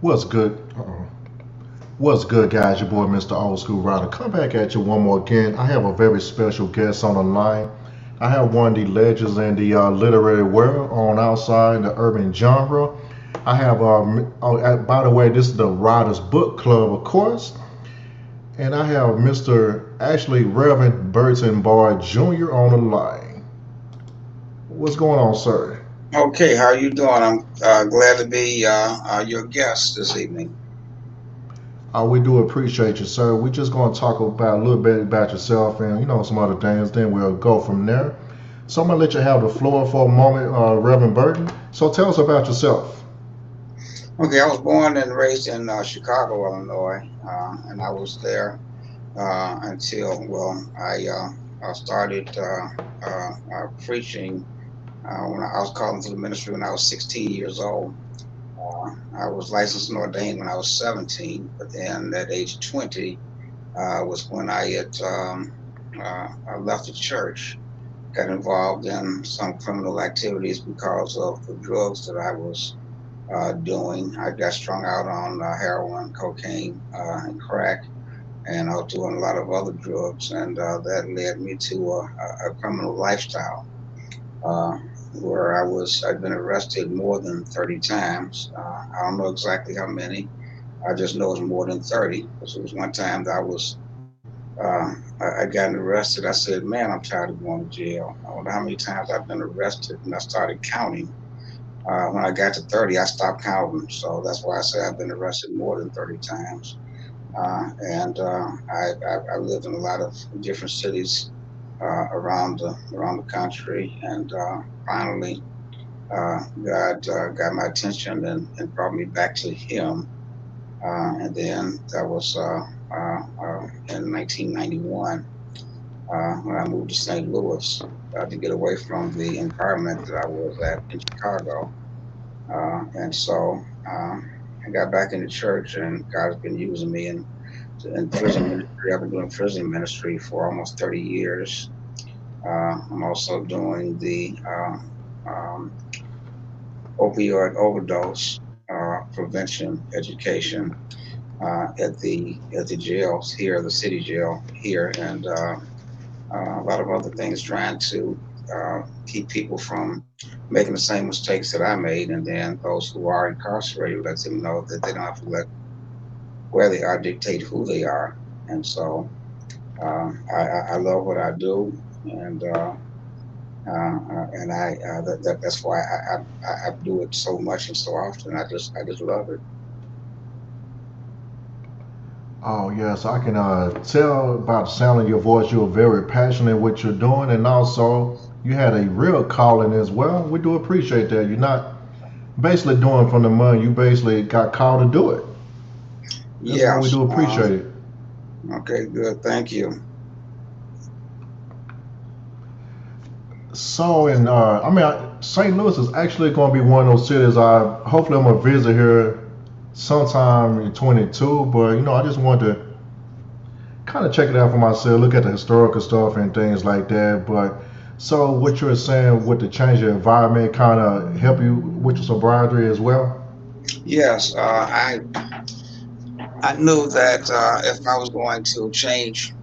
What's good? What's good, guys? Your boy, Mr. Old School Ryder. Come back at you one more again. I have a very special guest on the line. I have one of the legends in the literary world on outside the urban genre. I have, by the way, this is the Writers Book Club, of course. And I have Mr. actually Reverend Burton Barr Jr. on the line. What's going on, sir? Okay, how you doing? I'm glad to be your guest this evening. We do appreciate you, sir. We're just going to talk about a little bit about yourself and some other things. Then we'll go from there. So I'm gonna let you have the floor for a moment, Reverend Burton. So tell us about yourself. Okay, I was born and raised in Chicago, Illinois, and I was there until I started preaching when I was called into the ministry when I was 16 years old. I was licensed and ordained when I was 17, but then at age 20 was when I left the church, got involved in some criminal activities because of the drugs that I was doing. I got strung out on heroin, cocaine, and crack, and I was doing a lot of other drugs, and that led me to a criminal lifestyle. Uh, where I'd been arrested more than 30 times. I don't know exactly how many. I just know it's more than 30. Because it was one time that I gotten arrested. I said, man, I'm tired of going to jail. I wonder how many times I've been arrested, and I started counting. When I got to 30, I stopped counting. So that's why I say I've been arrested more than 30 times. I lived in a lot of different cities around the country, and finally God got my attention and brought me back to Him. And then that was in 1991 when I moved to St. Louis to get away from the environment that I was at in Chicago. And so I got back into church, and God's been using me in prison ministry. I've been doing prison ministry for almost 30 years. I'm also doing the opioid overdose prevention education at the jails here, the city jail here, and a lot of other things, trying to keep people from making the same mistakes that I made, and then those who are incarcerated, let them know that they don't have to let where they are dictate who they are. And so I love what I do, and that's why I do it so much and so often. I just love it. Oh yes, I can tell by the sound of your voice you're very passionate what you're doing, and also you had a real calling as well. We do appreciate that. You're not basically doing from the money. You basically got called to do it. That's why we Yes. do appreciate it. Okay. Good. Thank you. So, and St. Louis is actually going to be one of those cities. Hopefully I'm gonna visit here sometime in 22. But I just want to kind of check it out for myself, look at the historical stuff and things like that. But so what you're saying with the change of environment kind of help you with your sobriety as well? Yes. I knew that if I was going to change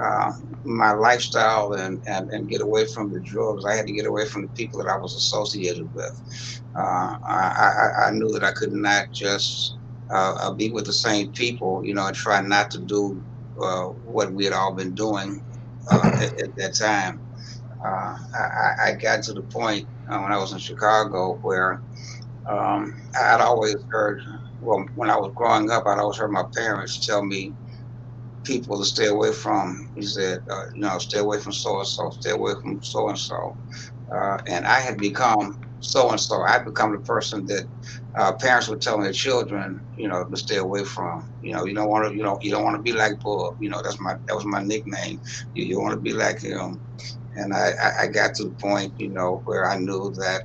uh, my lifestyle and get away from the drugs, I had to get away from the people that I was associated with. I knew that I could not just be with the same people, and try not to do what we had all been doing at that time. I got to the point when I was in Chicago where I'd always heard, well, when I was growing up, I'd always heard my parents tell me people to stay away from. He said, stay away from so and so, stay away from so and so. And I had become so and so. I'd become the person that parents would tell their children, to stay away from. You don't want to, you don't want to be like Bob. That was my nickname. You want to be like him. And I got to the point, where I knew that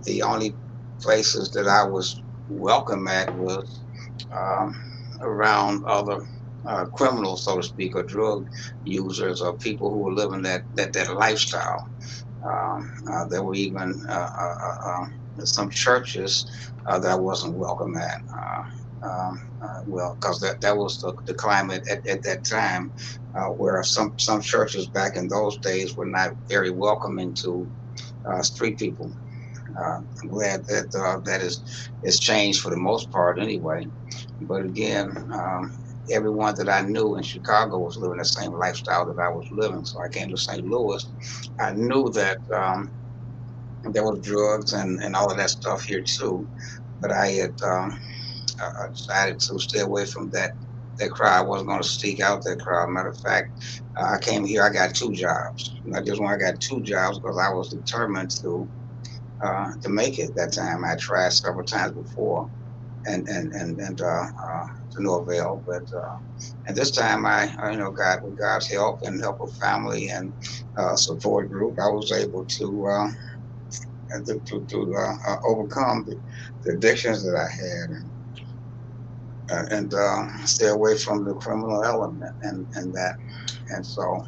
the only places that I was welcome at was um, around other criminals, so to speak, or drug users, or people who were living that lifestyle. There were even some churches that I wasn't welcome at. Well, because that was the climate at that time, where some churches back in those days were not very welcoming to street people. I'm glad that that is changed for the most part anyway. But again, everyone that I knew in Chicago was living the same lifestyle that I was living. So I came to St. Louis. I knew that there was drugs and all of that stuff here too. But I had decided to stay away from that crowd. I wasn't going to seek out that crowd. Matter of fact, I came here. I got 2 jobs. Not just one. I got 2 jobs because I was determined to make it. That time I tried several times before, and to no avail. But and this time God, with God's help and help of family and support group, I was able to overcome the addictions that I had, and stay away from the criminal element and that. And so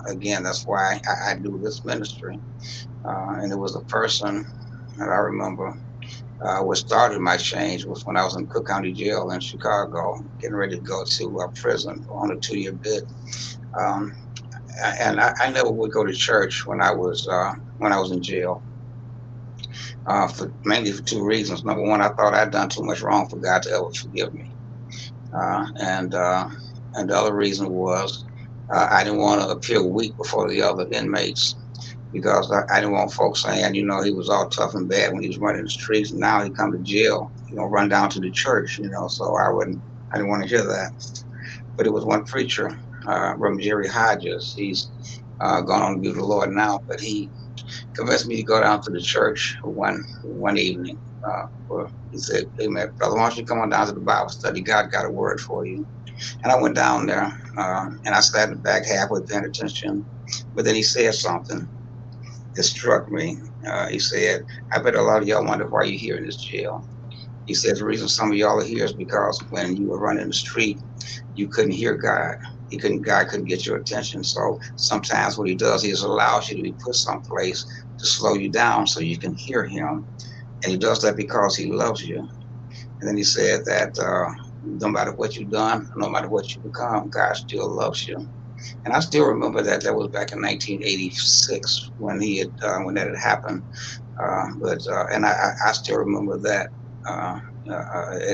again, that's why I do this ministry. And it was a person that I remember what started my change was when I was in Cook County Jail in Chicago, getting ready to go to prison on a 2-year bid. And I never would go to church when I was in jail, mainly for 2 reasons. Number one, I thought I'd done too much wrong for God to ever forgive me, and the other reason was I didn't want to appear weak before the other inmates, because I didn't want folks saying, he was all tough and bad when he was running the streets, and now he come to jail, run down to the church, So I didn't want to hear that. But it was one preacher, Reverend Jerry Hodges. He's gone on to be with the Lord now, but he convinced me to go down to the church one evening. He said, "Hey man, brother, why don't you come on down to the Bible study? God got a word for you." And I went down there, and I sat in the back halfway paying attention. But then he said something that struck me. He said, "I bet a lot of y'all wonder why you're here in this jail." He said, "The reason some of y'all are here is because when you were running the street, you couldn't hear God. God couldn't get your attention. So sometimes what he does, he just allows you to be put someplace to slow you down so you can hear him. And he does that because he loves you." And then he said that no matter what you've done, no matter what you become, God still loves you. And I still remember that was back in 1986 when when that had happened. And I still remember that.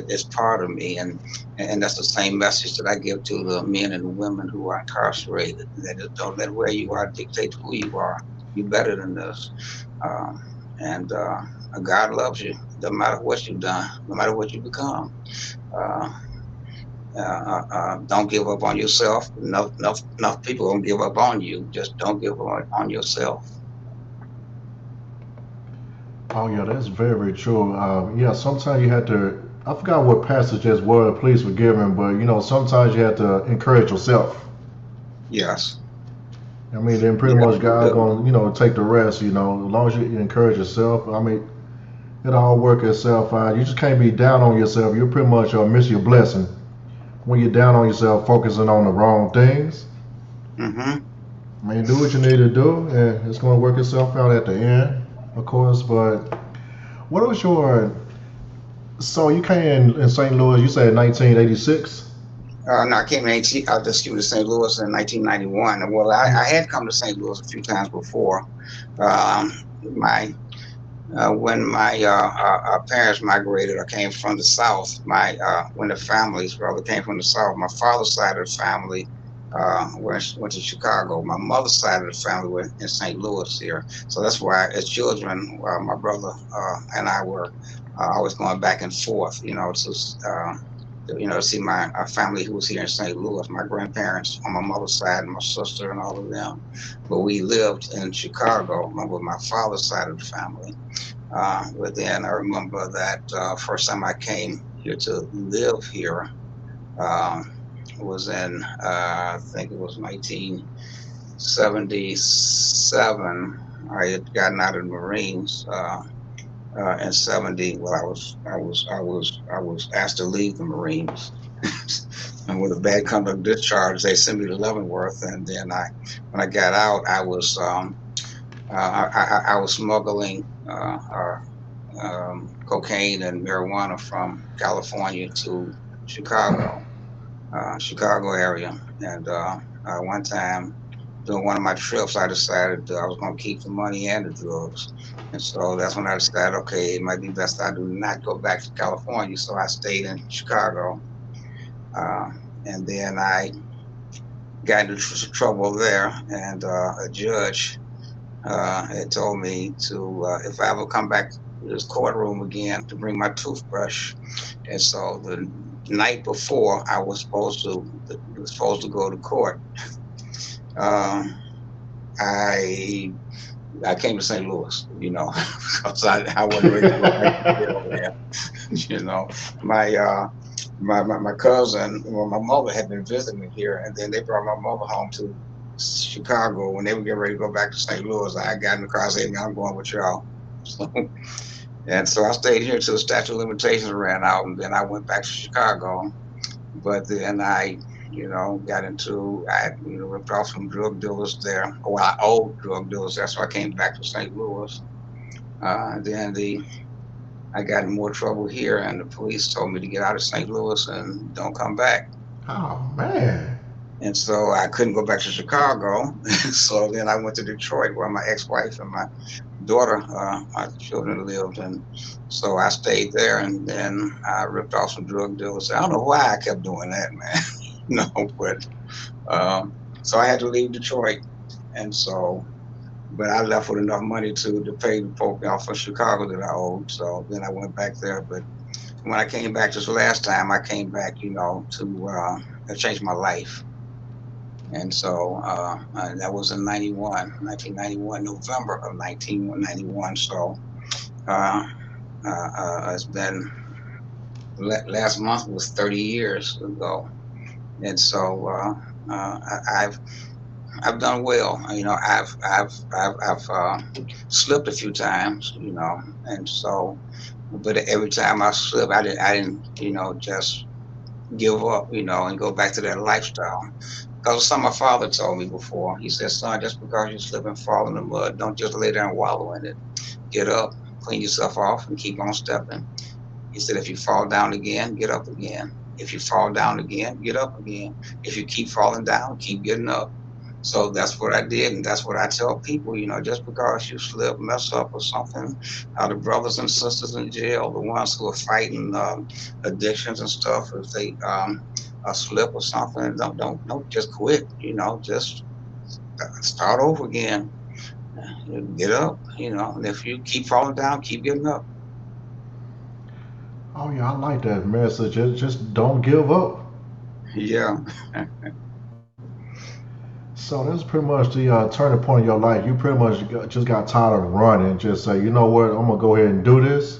It's part of me, and that's the same message that I give to the men and the women who are incarcerated. That just don't let where you are dictate who you are. You're better than this, and God loves you. No matter what you've done, no matter what you become. Don't give up on yourself. Enough people don't give up on you. Just don't give up on yourself. Oh yeah, that's very, very true. Yeah, sometimes you have to. I forgot what passage is. Word, please forgive me, but sometimes you have to encourage yourself. Yes. I mean, then pretty much God's gonna, take the rest. As long as you encourage yourself. I mean, it'll all work itself out. You just can't be down on yourself. You pretty much miss your blessing when you're down on yourself, focusing on the wrong things. Mm-hmm. I mean, do what you need to do, and it's gonna work itself out at the end. Of course, but what was so you came in St. Louis, you said 1986? No, I came to St. Louis in 1991. Well, I had come to St. Louis a few times before. When my parents migrated or came from the South, when the families rather came from the South, my father's side of the family went to Chicago. My mother's side of the family went in St. Louis here. So that's why, as children, my brother and I were always going back and forth, to see my family who was here in St. Louis, my grandparents on my mother's side and my sister and all of them. But we lived in Chicago with my father's side of the family. But then I remember that first time I came here to live here, was in, I think it was 1977. I had gotten out of the Marines in 70. Well, I was asked to leave the Marines, and with a bad conduct discharge, they sent me to Leavenworth. And then when I got out, I was I was smuggling cocaine and marijuana from California to Chicago, Chicago area. And one time during one of my trips, I decided I was going to keep the money and the drugs. And so that's when I decided, okay, it might be best I do not go back to California. So I stayed in Chicago. Uh, and then I got into trouble there, and a judge had told me to, if I ever come back to this courtroom again, to bring my toothbrush. And so the night before I was supposed to go to court, um, I came to St. Louis, because I wasn't ready to go back to jail, man. You know, my my cousin, well, my mother had been visiting me here, and then they brought my mother home to Chicago. When they were getting ready to go back to St. Louis, I got in the car and said, "I'm going with y'all." So, and so I stayed here till the statute of limitations ran out, and then I went back to Chicago. But then I, ripped off some drug dealers there. Well, I owed drug dealers. That's why I came back to St. Louis. Then I got in more trouble here, and the police told me to get out of St. Louis and don't come back. Oh man. And so I couldn't go back to Chicago. So then I went to Detroit, where my ex-wife and my daughter, my children lived. And so I stayed there, and then I ripped off some drug dealers. I don't know why I kept doing that, man. But so I had to leave Detroit. And so, but I left with enough money to pay the folk off for Chicago that I owed. So then I went back there. But when I came back this last time, I came back, to change my life. And so that was in 1991, November of 1991. So it's been, last month was 30 years ago. And so I've done well. I've slipped a few times, and so, but every time I slip, I didn't, just give up, and go back to that lifestyle. Because something my father told me before. He said, "Son, just because you slip and fall in the mud, don't just lay there and wallow in it. Get up, clean yourself off, and keep on stepping." He said, "If you fall down again, get up again. If you fall down again, get up again. If you keep falling down, keep getting up." So that's what I did, and that's what I tell people. Just because you slip, mess up, or something, the brothers and sisters in jail, the ones who are fighting addictions and stuff, if they slip or something, don't just quit. Just start over again. Get up. And if you keep falling down, keep getting up. Oh yeah, I like that message. Just don't give up. Yeah. So that's pretty much the turning point in your life. You pretty much just got tired of running. Just say, you know what, I'm gonna go ahead and do this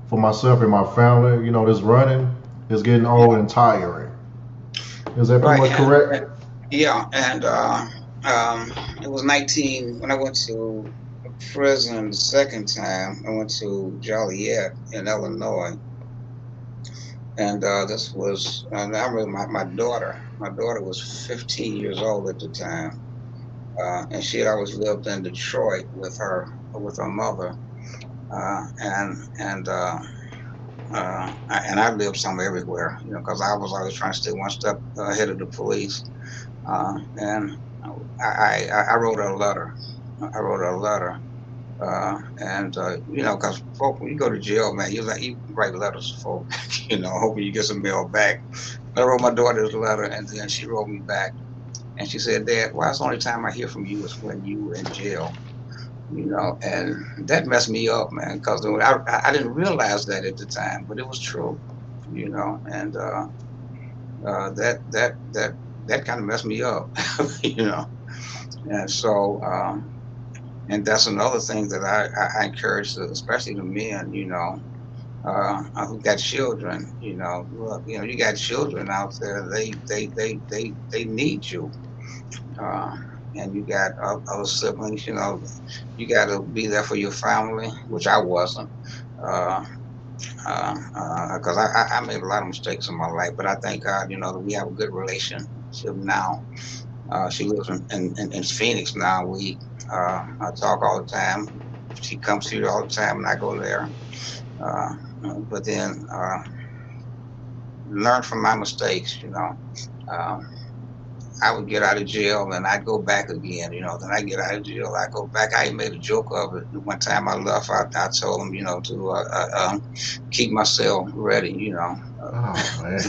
for myself and my family. This running is getting old and tiring. Is that pretty Right. much correct? Yeah. And it was 19 when I went to prison the second time. I went to Joliet in Illinois. And this was, I remember my daughter. My daughter was 15 years old at the time, and she had always lived in Detroit with her mother, and I lived somewhere everywhere, because I was always trying to stay one step ahead of the police. And I wrote her a letter. And because folk, when you go to jail, man, you write letters to folk, hoping you get some mail back. I wrote my daughter's letter, and then she wrote me back, and she said, "Dad, why it's the only time I hear from you is when you were in jail?" And that messed me up, man, because I didn't realize that at the time, but it was true, and that kind of messed me up, and so. And that's another thing that I encourage, especially the men, who got children. Look, you got children out there. They need you, and you got other siblings. You got to be there for your family, which I wasn't, because I made a lot of mistakes in my life. But I thank God, that we have a good relationship now. She lives in Phoenix now. I talk all the time. She comes here all the time, and I go there. But then learn from my mistakes. I would get out of jail and I'd go back again. Then I get out of jail, I go back. I made a joke of it. One time I left, I told them, to keep my cell ready. Oh man.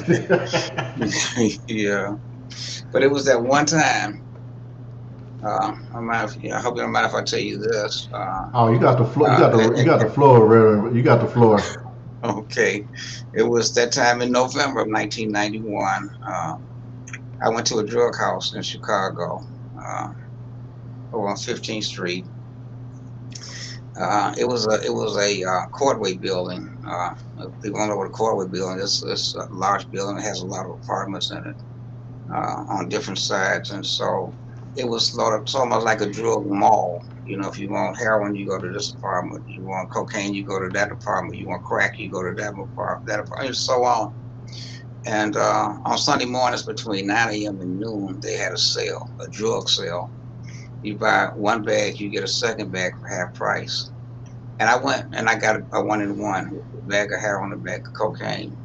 Yeah. But it was that one time. I hope you don't mind if I tell you this. Oh, you got the floor. You got the floor, Reverend. You got the floor. Okay. It was that time in November of 1991. I went to a drug house in Chicago, over on 15th Street. It was a Courtway building. People don't know what a Courtway building is. It's a large building. It has a lot of apartments in it on different sides, and so it was almost like a drug mall. If you want heroin, you go to this apartment. You want cocaine, you go to that apartment. You want crack, you go to that apartment, and so on. And on Sunday mornings between 9 a.m. and noon, they had a sale, a drug sale. You buy one bag, you get a second bag for half price. And I went and I got a 1-in-1, a bag of heroin, a bag of cocaine.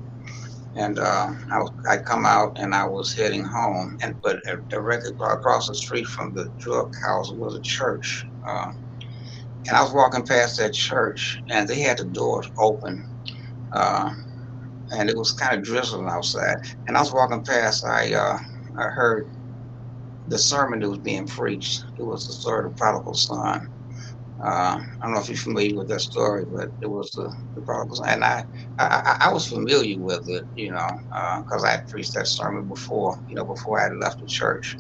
And I come out and I was heading home, but directly across the street from the drug house was a church. And I was walking past that church, and they had the doors open, and it was kind of drizzling outside. And I was walking past. I heard the sermon that was being preached. It was the story of the prodigal son. I don't know if you're familiar with that story, but it was the prodigal son, and I was familiar with it, because I had preached that sermon before, before I had left the church,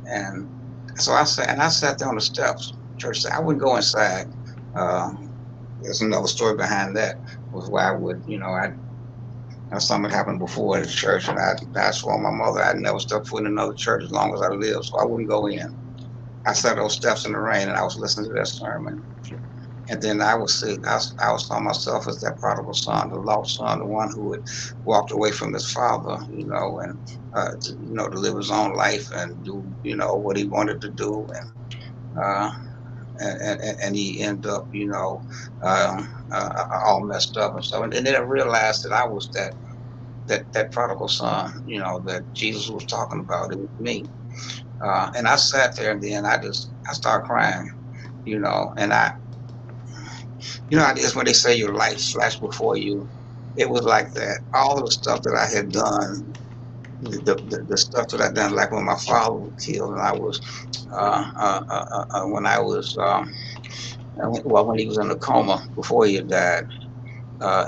and so I sat there on the steps. Church said I wouldn't go inside. There's another story behind that, was why I would, something happened before at the church, and I swore my mother I'd never step foot in another church as long as I lived, so I wouldn't go in. I sat those steps in the rain, and I was listening to that sermon. And then I was saw myself as that prodigal son, the lost son, the one who had walked away from his father, and to live his own life and do, what he wanted to do, and he ended up, all messed up and stuff. And then I realized that I was that prodigal son, that Jesus was talking about. It was me. And I sat there, and then I started crying, and it's when they say your life flashed before you. It was like that. All of the stuff that I had done, the stuff that I done, like when my father was killed, and I was, when I was, when he was in a coma before he had died.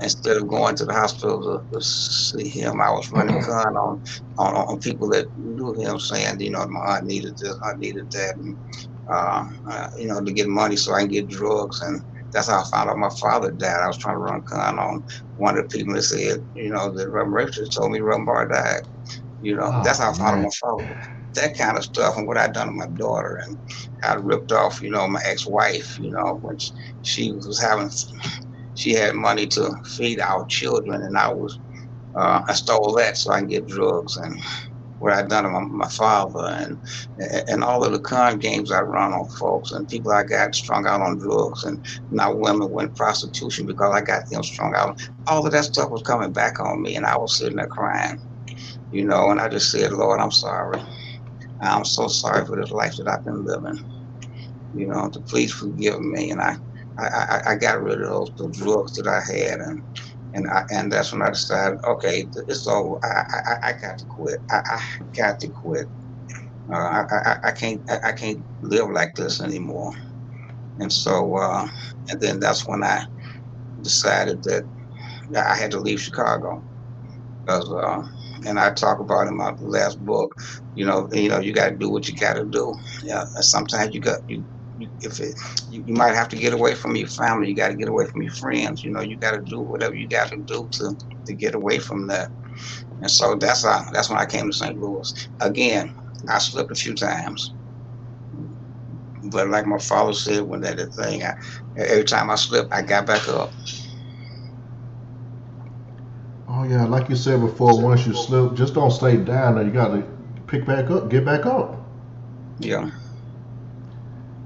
Instead of going to the hospital to see him, I was running con on people that knew him, saying, my aunt needed this, I needed that, and to get money so I can get drugs. And that's how I found out my father died. I was trying to run con on one of the people that said, that Reverend Richard told me Burton Barr died. That's how I found out my father. That kind of stuff, and what I'd done to my daughter, and I ripped off, my ex-wife, when she was having. She had money to feed our children, and I stole that so I can get drugs, and what I'd done to my father, and all of the con games I run on folks, and people I got strung out on drugs, and now women went prostitution because I got them strung out. All of that stuff was coming back on me, and I was sitting there crying, and I just said, Lord, I'm sorry. I'm so sorry for this life that I've been living, to please forgive me. And I got rid of those drugs that I had, and that's when I decided, okay, it's over. I got to quit. I got to quit. I can't live like this anymore. And so, and then that's when I decided that I had to leave Chicago, because and I talk about in my last book, you got to do what you got to do. Yeah, and sometimes you might have to get away from your family. You got to get away from your friends. You got to do whatever you got to do to get away from that. And so that's when I came to St. Louis. Again, I slipped a few times, but like my father said, when that thing, every time I slipped, I got back up. Oh yeah, like you said before, once you slip, just don't stay down there. You got to pick back up, get back up. Yeah.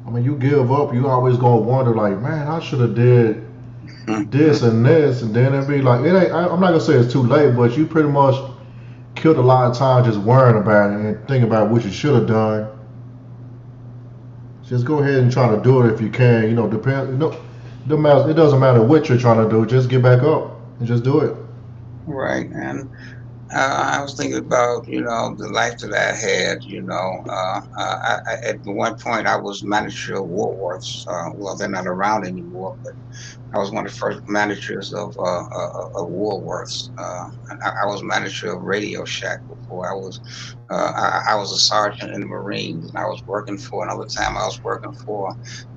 I mean, you give up, you always gonna wonder like, man, I should have did this and this, and then it'd be like, it ain't. I'm not gonna say it's too late, but you pretty much killed a lot of time just worrying about it and thinking about what you should have done. Just go ahead and try to do it if you can. You know, depend. No, it doesn't matter what you're trying to do. Just get back up and just do it. Right. And I was thinking about, the life that I had. At one point I was manager of Woolworths. Well, they're not around anymore, but I was one of the first managers of Woolworths. I was manager of Radio Shack before. I was a sergeant in the Marines, and I was working for another time. I was working for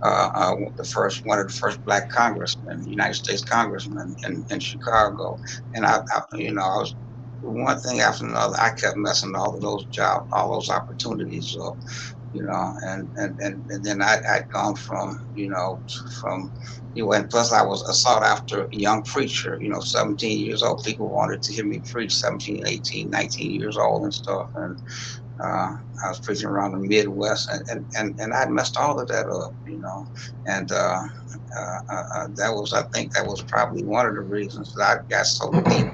one of the first black congressmen, United States congressmen in Chicago, and I was one thing after another. I kept messing all of those jobs, all those opportunities up. And then I'd gone and plus I was a sought after young preacher, 17 years old. People wanted to hear me preach, 17, 18, 19 years old and stuff. And I was preaching around the Midwest, and I messed all of that up, and I think that was probably one of the reasons that I got so deep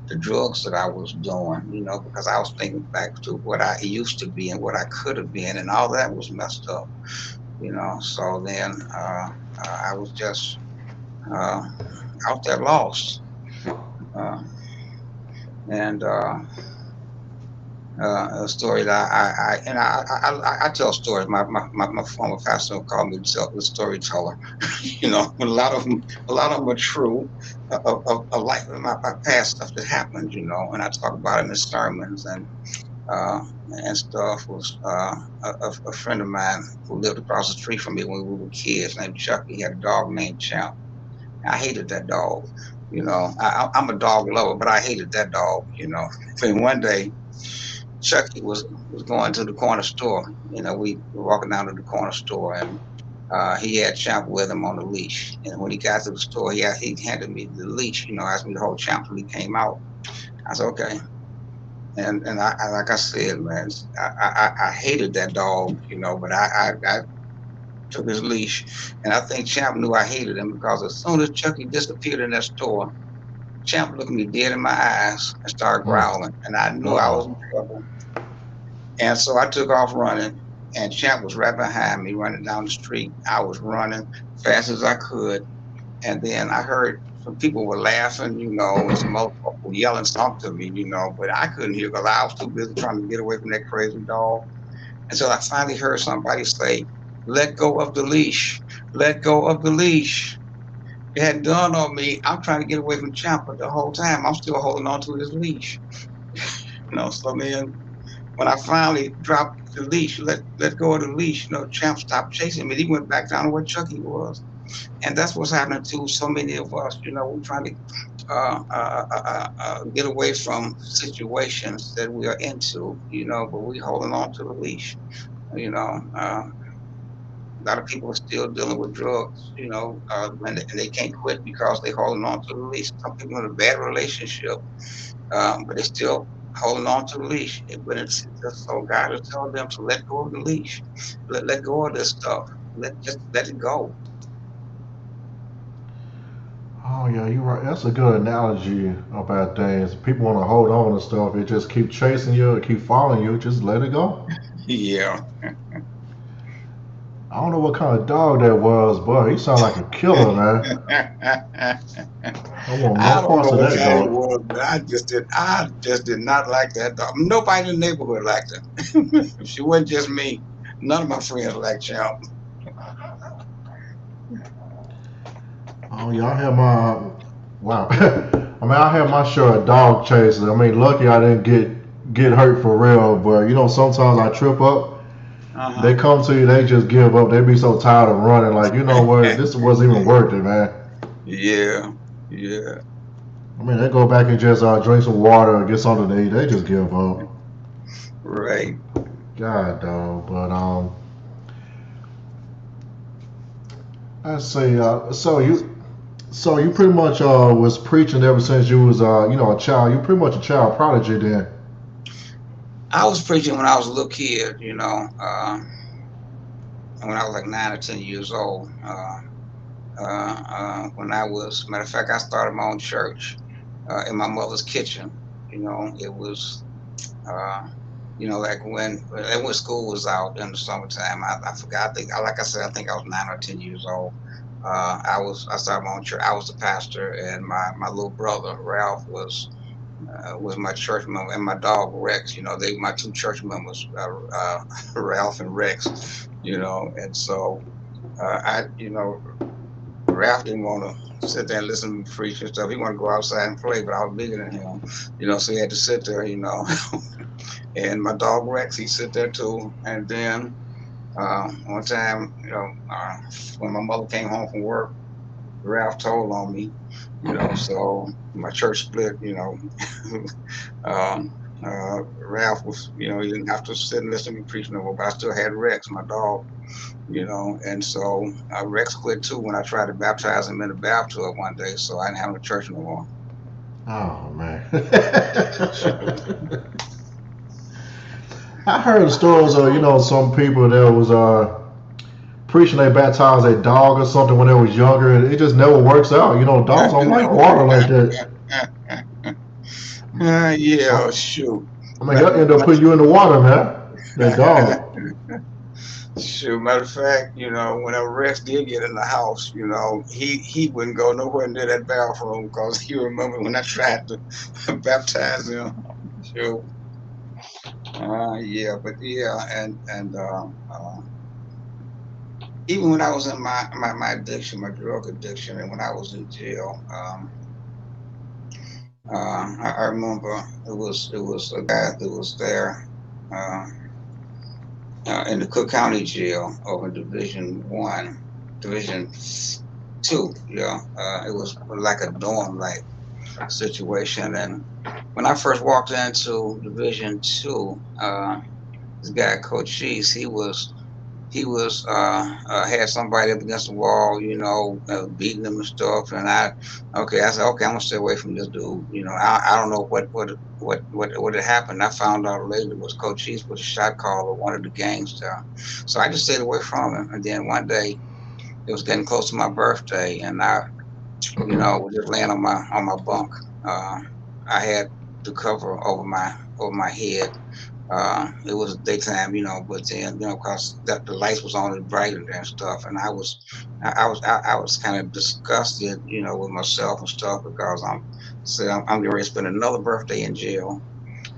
the drugs that I was doing, because I was thinking back to what I used to be and what I could have been, and all that was messed up, So then I was just out there lost, and a story that I tell stories. My former pastor called me the storyteller. A lot of them are true, of like my past stuff that happened. And I talk about it in sermons and stuff. Was a friend of mine who lived across the street from me when we were kids, named Chuck. He had a dog named Champ. I hated that dog. I'm a dog lover, but I hated that dog. And one day, Chucky was going to the corner store. We were walking down to the corner store, and he had Champ with him on the leash. And when he got to the store, he handed me the leash. Asked me to hold Champ till he came out. I said, okay. And I like I said, man, I hated that dog, but I took his leash, and I think Champ knew I hated him, because as soon as Chucky disappeared in that store, Champ looked me dead in my eyes and started growling, and I knew I was in trouble. And so I took off running, and Champ was right behind me, running down the street. I was running fast as I could, and then I heard some people were laughing, and some other people yelling something to me, but I couldn't hear because I was too busy trying to get away from that crazy dog. And so I finally heard somebody say, "Let go of the leash. Let go of the leash." It had dawned on me, I'm trying to get away from Champ, but the whole time I'm still holding on to his leash. So then when I finally dropped the leash, let go of the leash, Champ stopped chasing me. He went back down to where Chucky was. And that's what's happening to so many of us. We're trying to get away from situations that we are into, but we're holding on to the leash. A lot of people are still dealing with drugs, and they can't quit because they're holding on to the leash. Some people in a bad relationship, but they're still holding on to the leash. But it's just so God is telling them to let go of the leash, let go of this stuff, just let it go. Oh yeah, you're right. That's a good analogy about things. People want to hold on to stuff. It just keep chasing you, it keep following you. Just let it go. Yeah. I don't know what kind of dog that was, but he sounded like a killer, man. I want no parts of that dog. Was, but I just did not like that dog. Nobody in the neighborhood liked her. She wasn't just me. None of my friends liked Champ. Oh yeah, I had my wow. I mean, I had my share of dog chases. I mean, lucky I didn't get hurt for real, but sometimes I trip up. They come to you, they just give up. They be so tired of running, like, what, this wasn't even worth it, man. Yeah. I mean, they go back and just drink some water or get something to eat. They just give up. Right. God, dog. But let's see. So you pretty much was preaching ever since you was a child. You pretty much a child prodigy then. I was preaching when I was a little kid, when I was like 9 or 10 years old. When I was, matter of fact, I started my own church in my mother's kitchen. It was, like when school was out in the summertime. I forgot. I think, like I said, I think I was 9 or 10 years old. I started my own church. I was the pastor, and my little brother Ralph was my church member, and my dog Rex. They my two church members, Ralph and Rex. And so Ralph didn't want to sit there and listen to me preach and stuff. He wanted to go outside and play, but I was bigger than him, so he had to sit there, And my dog Rex, he sit there too. And then one time, when my mother came home from work, Ralph told on me, so my church split, Ralph was, he didn't have to sit and listen to me preach no more, but I still had Rex, my dog, and so Rex quit too when I tried to baptize him in the bathtub one day, so I didn't have no church no more. Oh, man. I heard stories of, some people that was preaching they baptized a dog or something when they was younger, and it just never works out. Dogs don't like water like that. Yeah, shoot. I mean, they'll end up putting you in the water, man. That dog. Shoot, matter of fact, whenever Rex did get in the house, he wouldn't go nowhere near that bathroom because he remembered when I tried to baptize him. Shoot. Yeah, but yeah, and even when I was in my addiction, my drug addiction, and when I was in jail, I remember it was a guy that was there in the Cook County Jail over Division 2. It was like a dorm like situation. And when I first walked into Division 2, this guy Coach Cheese, he was had somebody up against the wall, beating them and stuff. And I said, okay, I'm gonna stay away from this dude. I don't know what had happened. I found out later it was Coach Cheese was a shot caller, one of the gangsters. So I just stayed away from him. And then one day, it was getting close to my birthday, and I, was just laying on my bunk. I had the cover over my head. It was daytime, but then, because the lights was on and bright and stuff, and I was kind of disgusted, with myself and stuff because I'm getting ready to spend another birthday in jail,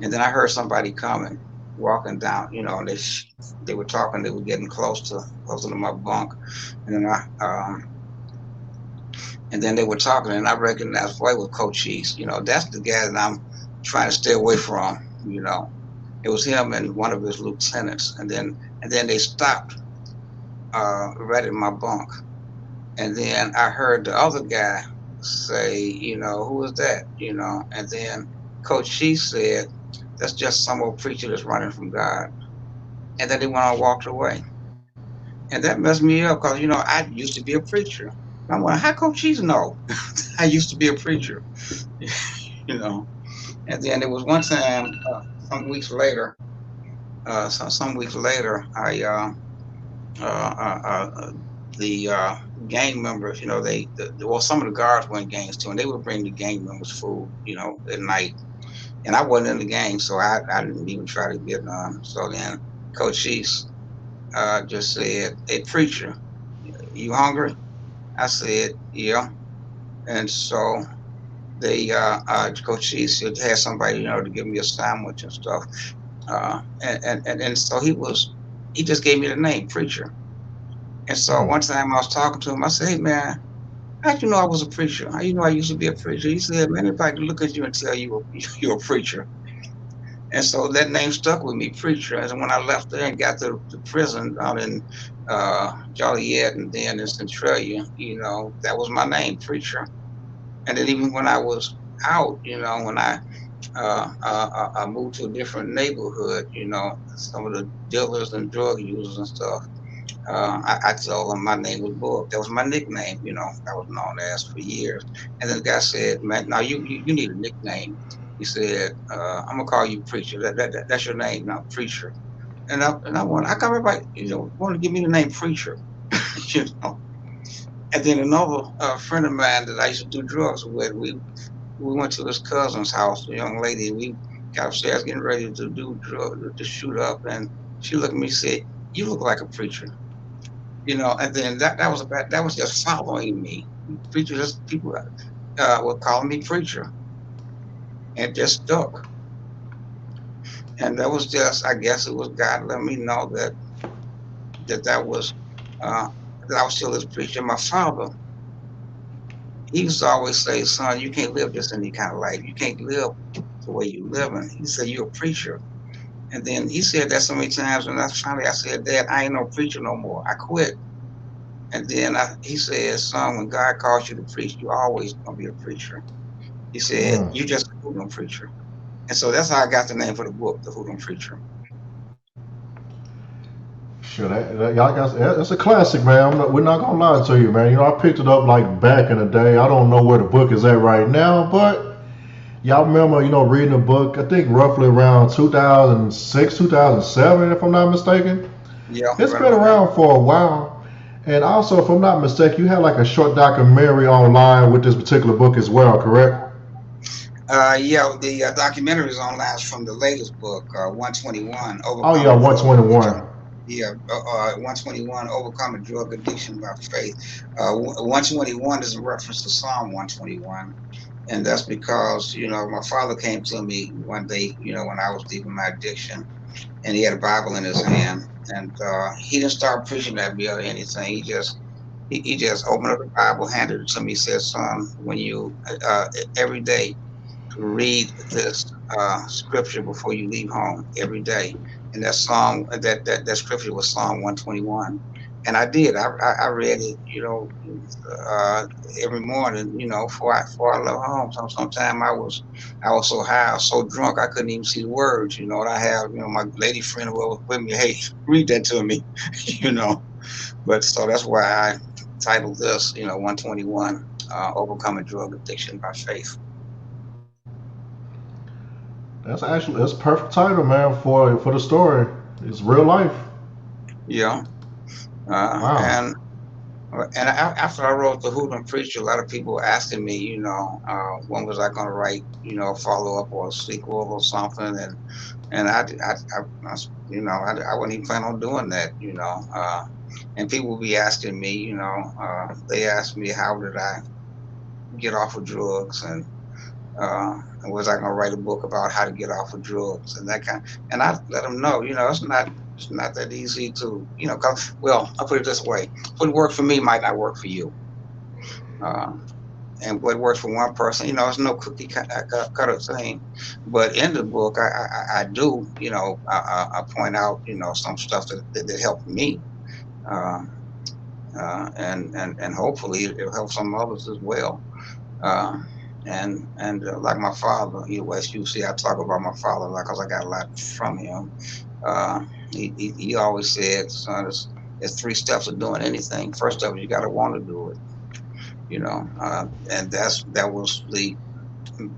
and then I heard somebody coming, walking down, and they were talking, they were getting closer to my bunk, and then they were talking, and I recognized voice was Coach Cheese. That's the guy that I'm trying to stay away from, It was him and one of his lieutenants, and then they stopped right at my bunk, and then I heard the other guy say, who is that, and then Coach Cheese said, that's just some old preacher that's running from God, and then they went on and walked away, and that messed me up because I used to be a preacher. I'm wondering how Coach Cheese know I used to be a preacher, and then there was one time. Some weeks later, I the gang members, some of the guards were in gangs too, and they would bring the gang members food, at night. And I wasn't in the gang, so I didn't even try to get none. So then Coach Cheese just said, "Hey, preacher, you hungry?" I said, "Yeah." And so they Coach Cheese had somebody, to give me a sandwich and stuff. And so he just gave me the name Preacher. And so one time I was talking to him, I said, "Hey man, how'd you know I was a preacher? How you know I used to be a preacher?" He said, "Man, anybody can look at you and tell you're a preacher." And so that name stuck with me, Preacher. And when I left there and got to the prison out in Joliet and then in Centralia, that was my name, Preacher. And then even when I was out, when I moved to a different neighborhood, some of the dealers and drug users and stuff, I told them my name was Book. That was my nickname, I was known as for years. And then the guy said, "Man, now you need a nickname." He said, "I'm gonna call you Preacher. That's your name now, Preacher." I want, how come everybody, want to give me the name preacher, you know? And then another friend of mine that I used to do drugs with, we went to his cousin's house, a young lady. We got upstairs getting ready to do drugs, to shoot up, and she looked at me and said, "You look like a preacher," And then that was just following me. Preachers, people were calling me preacher, and it just stuck. And that was just, I guess it was God letting me know that was that I was still his preacher. My father, he used to always say, "Son, you can't live just any kind of life. You can't live the way you live." And he said, "You're a preacher." And then he said that so many times, and I said, "Dad, I ain't no preacher no more. I quit." And then he said, "Son, when God calls you to preach, you always gonna be a preacher." He said, Mm. "You just a hoodlum preacher." And so that's how I got the name for the book, The Hoodlum Preacher. Sure, y'all got that's a classic, man. We're not gonna lie to you, man. I picked it up like back in the day. I don't know where the book is at right now, but y'all remember, reading the book. I think roughly around 2006, 2007, if I'm not mistaken. Yeah, It's right been about that. around for a while. And also, if I'm not mistaken, you had like a short documentary online with this particular book as well, correct? Yeah, the documentary is online from the latest book, 121, Oh yeah, Overcoming Drug Addiction. 121. Yeah, 121, Overcoming Drug Addiction by Faith. 121 is a reference to Psalm 121. And that's because, my father came to me one day, when I was deep in my addiction, and he had a Bible in his hand. And he didn't start preaching at me or anything. He just opened up the Bible, handed it to me, said, "Son, when you every day read this scripture before you leave home every day." And that song, that scripture was Psalm 121. And I did. I read it, uh, every morning, before I left home. Sometimes I was so high, I was so drunk, I couldn't even see the words. And I have, my lady friend who was with me, "Hey, read that to me," you know. But so that's why I titled this, 121, Overcoming Drug Addiction by Faith. That's a perfect title, man, for the story. It's real life. Yeah. Uh, Wow. and after I wrote The Hoodlum Preacher, a lot of people were asking me, when was I going to write, a follow up or a sequel or something, and I wasn't even planning on doing that. And people would be asking me, they asked me how did I get off of drugs, and was I going to write a book about how to get off of drugs and that kind. And I let them know, it's not that easy to, 'cause, well, I'll put it this way: what worked for me might not work for you. Uh, and what works for one person, it's no cookie cutter thing. But in the book, I do, I point out, some stuff that helped me, uh, and hopefully it'll help some others as well. Uh, and like my father, as you see, I talk about my father a lot because I got a lot from him. Uh, he always said, "Son, it's three steps of doing anything. First step is you got to want to do it." And that was the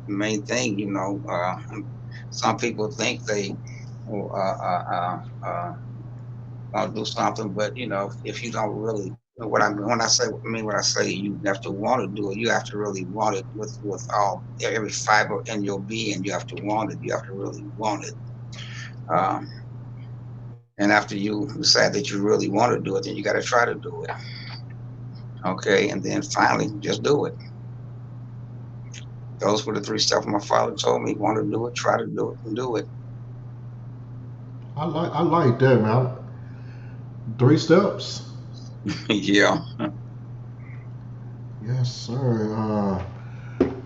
main thing. Some people think they uh, uh, uh, uh, gonna do something, but if you don't really, when I say you have to want to do it, you have to really want it with all every fiber in your being. You have to want it. You have to really want it. Um, and after you decide that you really want to do it, then you got to try to do it. Okay, and then finally, just do it. Those were the three steps my father told me: want to do it, try to do it, and do it. I like that, man. Three steps. Yeah. Yes, sir.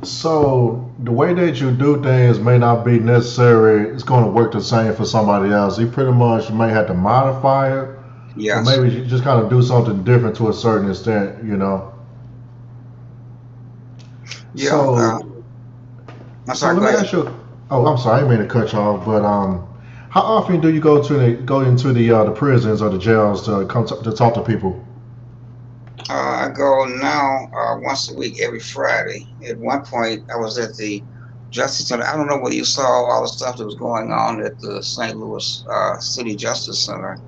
So the way that you do things may not be necessary. It's going to work the same for somebody else. You pretty much may have to modify it, or Yes. maybe you just kind of do something different to a certain extent. Yeah. So, I'm so sorry. let Go me ahead. ask you. Oh, I'm sorry, I didn't mean to cut you off, but how often do you go into the prisons or the jails to to talk to people? I go now once a week, every Friday. At one point, I was at the Justice Center. I don't know whether you saw all the stuff that was going on at the St. Louis City Justice Center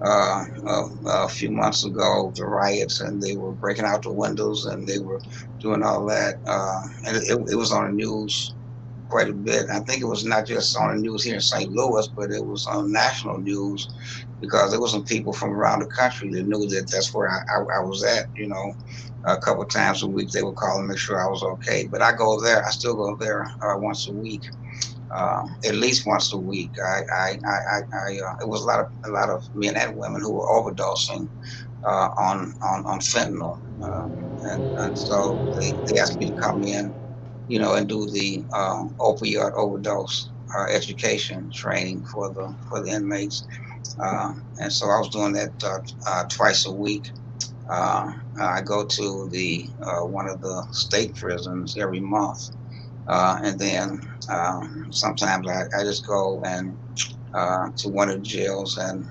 a few months ago, the riots, and they were breaking out the windows and they were doing all that. And it was on the news quite a bit. I think it was not just on the news here in St. Louis, but it was on national news because there was some people from around the country that knew that that's where I was at. A couple of times a week they would call and make sure I was okay. But I go there. I still go there once a week, at least once a week. It was a lot of men and women who were overdosing on fentanyl, and so they asked me to come in, and do the opioid overdose education training for the inmates. And so I was doing that twice a week. I go to the one of the state prisons every month, and then sometimes I just go and to one of the jails and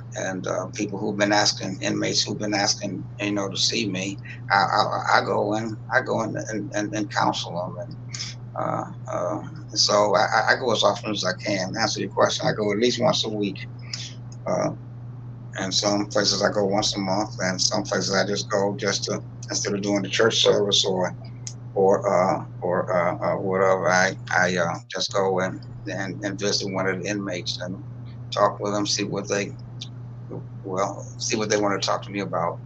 people who've been asking, inmates who've been asking, to see me. I go and counsel them, and so I go as often as I can. To answer your question, I go at least once a week. And some places I go once a month, and some places I just go just to, instead of doing the church service or whatever, I just go and visit one of the inmates and talk with them, see what they want to talk to me about.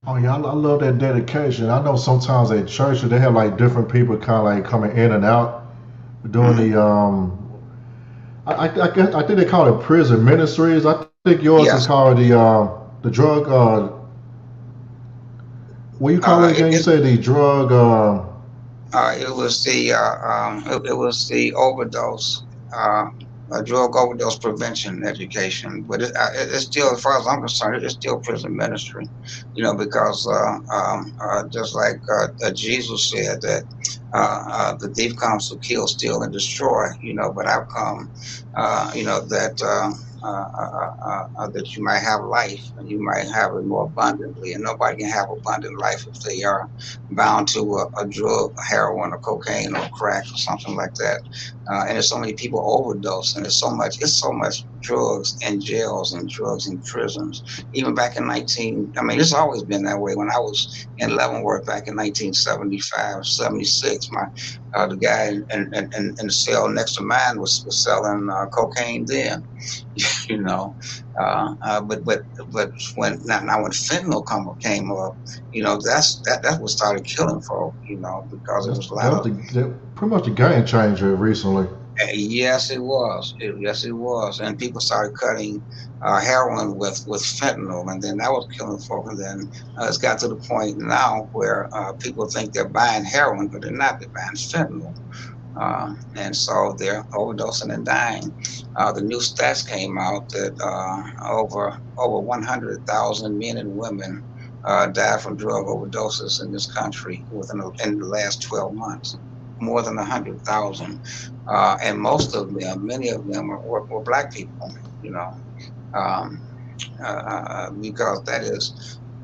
Oh yeah, I love that dedication. I know sometimes at church they have like different people kind of like coming in and out doing Mhm. the I think they call it prison ministries. I think yours is Yes, called the drug what you call it it, again? You it say the drug it was the overdose, drug overdose prevention education. But it's still, as far as I'm concerned, it's still prison ministry, because just like Jesus said that the thief comes to kill, steal, and destroy. But I've come, that you might have life and you might have it more abundantly. And nobody can have abundant life if they are bound to a drug, heroin, or cocaine, or crack, or something like that. And there's so many people overdose, and it's so much drugs in jails and drugs in prisons. Even back in it's always been that way. When I was in Leavenworth back in 1975, 76, the guy in the cell next to mine was selling cocaine then. you know. But now when fentanyl came up, that's what started killing folk. Because it was a lot of. pretty much the game changer recently. Yes, it was. Yes, it was. And people started cutting heroin with fentanyl, and then that was killing folk. And then it's got to the point now where people think they're buying heroin, but they're not. They're buying fentanyl. And so they're overdosing and dying. The new stats came out that over 100,000 men and women died from drug overdoses in this country in the last 12 months. More than 100,000, and many of them were black people. You know, um, because that is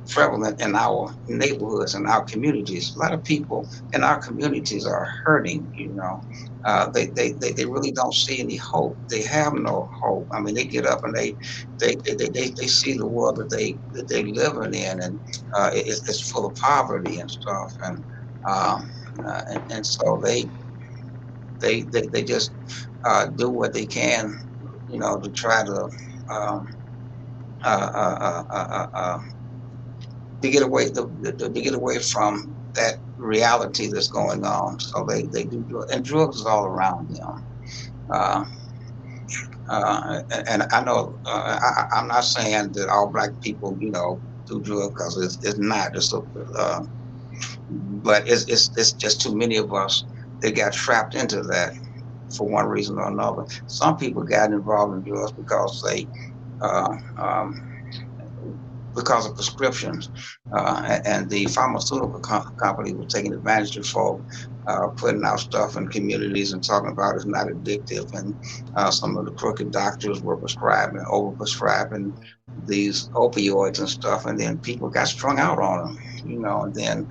prevalent in our neighborhoods and our communities. A lot of people in our communities are hurting. They really don't see any hope. They have no hope. I mean, they get up and they see the world that they living in, and it's full of poverty and stuff, and so they just do what they can, to try um, uh, uh, uh, uh, uh, to get away from that reality that's going on. So they do and drugs is all around them. Uh, and I know I'm not saying that all black people, do drugs, because it's not. But it's just too many of us that got trapped into that for one reason or another. Some people got involved in drugs uh, um, because of prescriptions, and the pharmaceutical company was taking advantage of folk, putting out stuff in communities and talking about it's not addictive, and some of the crooked doctors were over prescribing these opioids and stuff, and then people got strung out on them, and then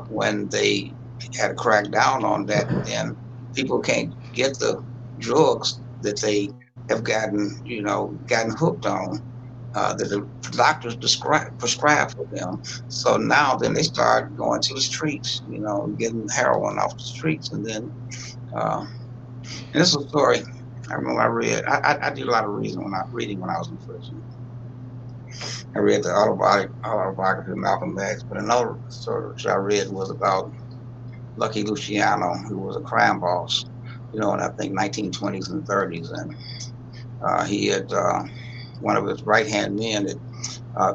when they had to crack down on that. Then people can't get the drugs that they have gotten hooked on, that the doctors prescribe for them. So now then they start going to the streets, getting heroin off the streets. And then and this is a story I remember I read. I did a lot of reading when I was in prison. I read the autobiography of Malcolm X, but another story which I read was about Lucky Luciano, who was a crime boss, in I think 1920s and 30s. And he had one of his right-hand men had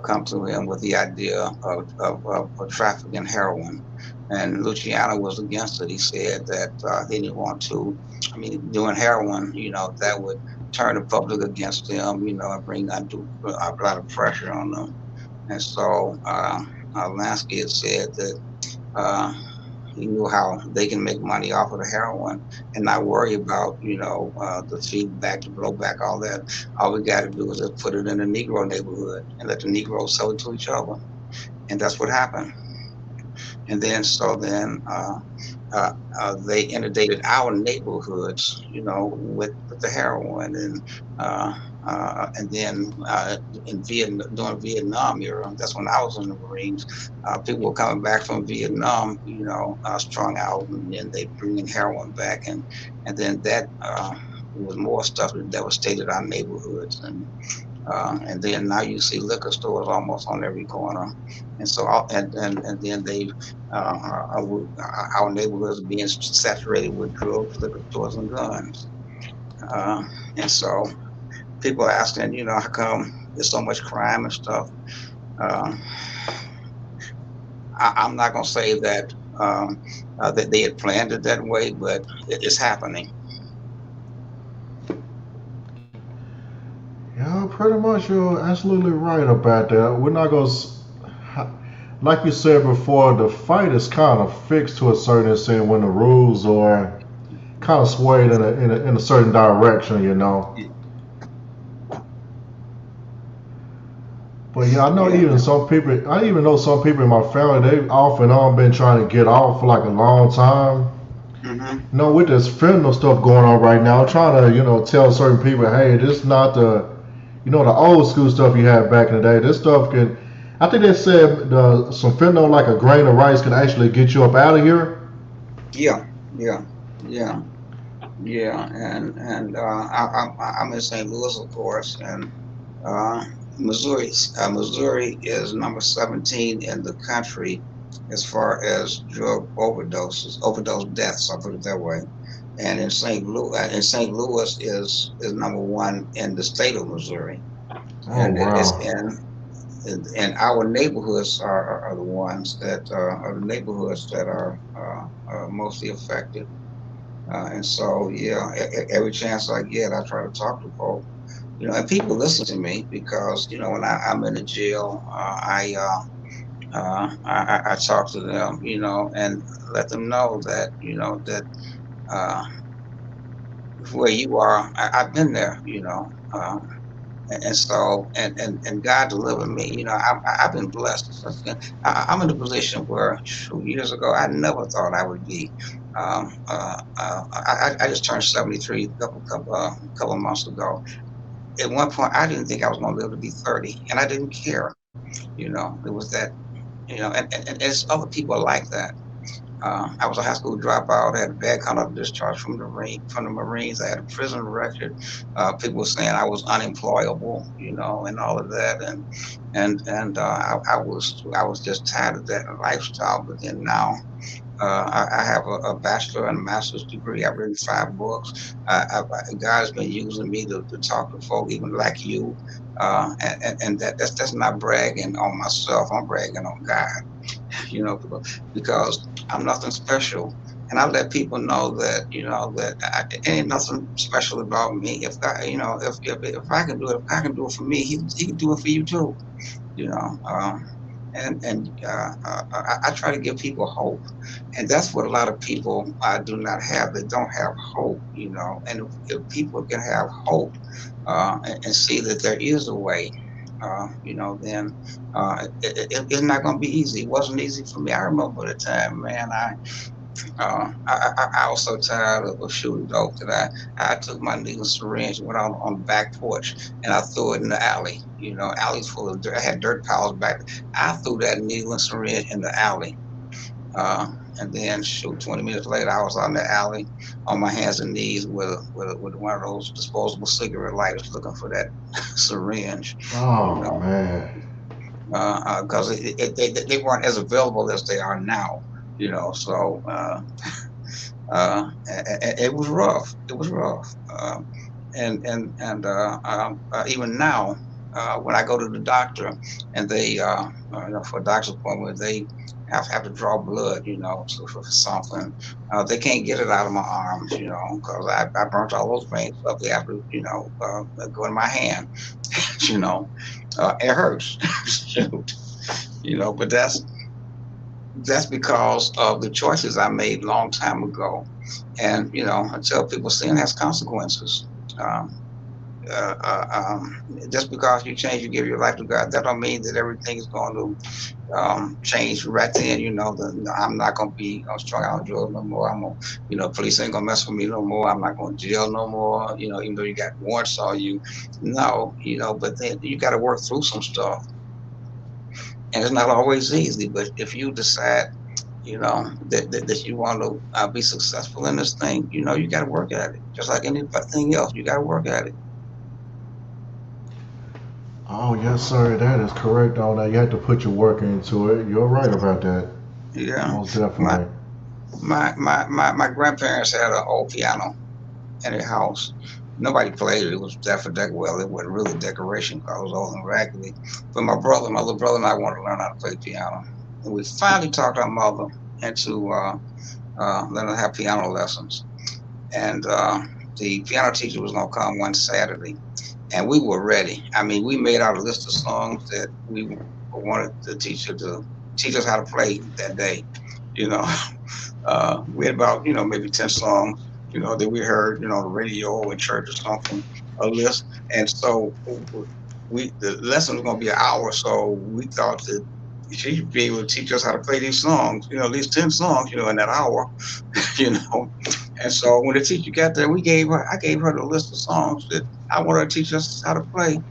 come to him with the idea of trafficking heroin. And Luciano was against it. He said that he didn't want to, doing heroin, that would turn the public against them, and bring a lot of pressure on them. And so Lansky had said that he knew how they can make money off of the heroin and not worry about, the feedback, the blowback, all that. All we got to do is just put it in the Negro neighborhood and let the Negroes sell it to each other. And that's what happened. And then, they inundated our neighborhoods, with the heroin. And then in during Vietnam era, that's when I was in the Marines. People were coming back from Vietnam, strung out, and then they bring in heroin back, and then that was more stuff that devastated our neighborhoods. And then now you see liquor stores almost on every corner, and so and then our neighborhoods are being saturated with drugs, liquor stores, and guns. And so people are asking, how come there's so much crime and stuff? I'm not gonna say that that they had planned it that way, but it's happening. Yeah, pretty much. You're absolutely right about that. We're not going to, like you said before, the fight is kind of fixed to a certain extent when the rules are kind of swayed in a certain direction. But yeah, I know even some people. I even know some people in my family. They've off and on been trying to get off for like a long time. Mm-hmm. With this fentanyl stuff going on right now, I'm trying to tell certain people, hey, this is not the the old school stuff you had back in the day. This stuff can. I think they said some fentanyl, like a grain of rice, can actually get you up out of here. Yeah, yeah, yeah, yeah. And I'm in St. Louis, of course, and Missouri is number 17 in the country as far as drug overdose deaths. I'll put it that way. And in St. Louis is number one in the state of Missouri. Oh And it's wow. and our neighborhoods are the ones that are the neighborhoods that are mostly affected. And so, yeah, every chance I get, I try to talk to folks. And people listen to me because when I'm in the jail, I talk to them, and let them know that uh, where you are, I've been there, and so and God delivered me. I've been blessed. I'm in a position where 2 years ago I never thought I would be. I just turned 73 a couple of months ago. At one point, I didn't think I was going to be able to be 30, and I didn't care. It was that. And there's other people like that. I was a high school dropout. I had a bad conduct discharge from the Marines. I had a prison record. People were saying I was unemployable, and all of that. I was just tired of that lifestyle. But then now I have a bachelor and a master's degree. I've written 5 books. God's been using me to talk to folk, even like you. And that's not bragging on myself. I'm bragging on God, you know, because I'm nothing special. And I let people know that, ain't nothing special about me. If I, if I can do it, if I can do it for me, he can do it for you too. You know, I try to give people hope, and that's what a lot of people do not have. They don't have hope, And if people can have hope and see that there is a way, then it's not going to be easy. It wasn't easy for me. I remember the time, man. I was so tired of shooting dope that I took my needle syringe and went out on the back porch and I threw it in the alley. You know, alleys full of dirt. I had dirt piles back there. I threw that needle and syringe in the alley. And then, shoot, 20 minutes later, I was on the alley on my hands and knees with one of those disposable cigarette lighters looking for that syringe. Oh, You know, man. because they weren't as available as they are now. You know, so it was rough. It was rough. Even now, when I go to the doctor and they, for a doctor's appointment, they have to draw blood, so for something. They can't get it out of my arms, because I burnt all those veins up. They have to, go in my hand, it hurts, shoot, but that's because of the choices I made a long time ago. And, I tell people sin has consequences. Just because you change, you give your life to God, that don't mean that everything is going to change right then. I'm not going to be strung out on drugs no more. I'm gonna, police ain't going to mess with me no more. I'm not going to jail no more. Even though you got warrants on you, no. But then you got to work through some stuff, and it's not always easy. But if you decide, that you want to be successful in this thing, you got to work at it. Just like anything else, you got to work at it. Oh, yes, sir. That is correct on that. You have to put your work into it. You're right about that. Yeah. Most definitely. My grandparents had an old piano in their house. Nobody played it. It was there for well, it wasn't really decoration because it was old and raggedy. But my little brother and I wanted to learn how to play piano. And we finally talked our mother into learning to have piano lessons. And the piano teacher was going to come one Saturday. And we were ready. I mean, we made out a list of songs that we wanted the teacher to teach us how to play that day. We had about, maybe 10 songs, that we heard, on the radio in church or something, a list. And so the lesson was going to be an hour. So we thought that she'd be able to teach us how to play these songs, at least 10 songs, in that hour, And so when the teacher got there, I gave her the list of songs that I wanted her to teach us how to play.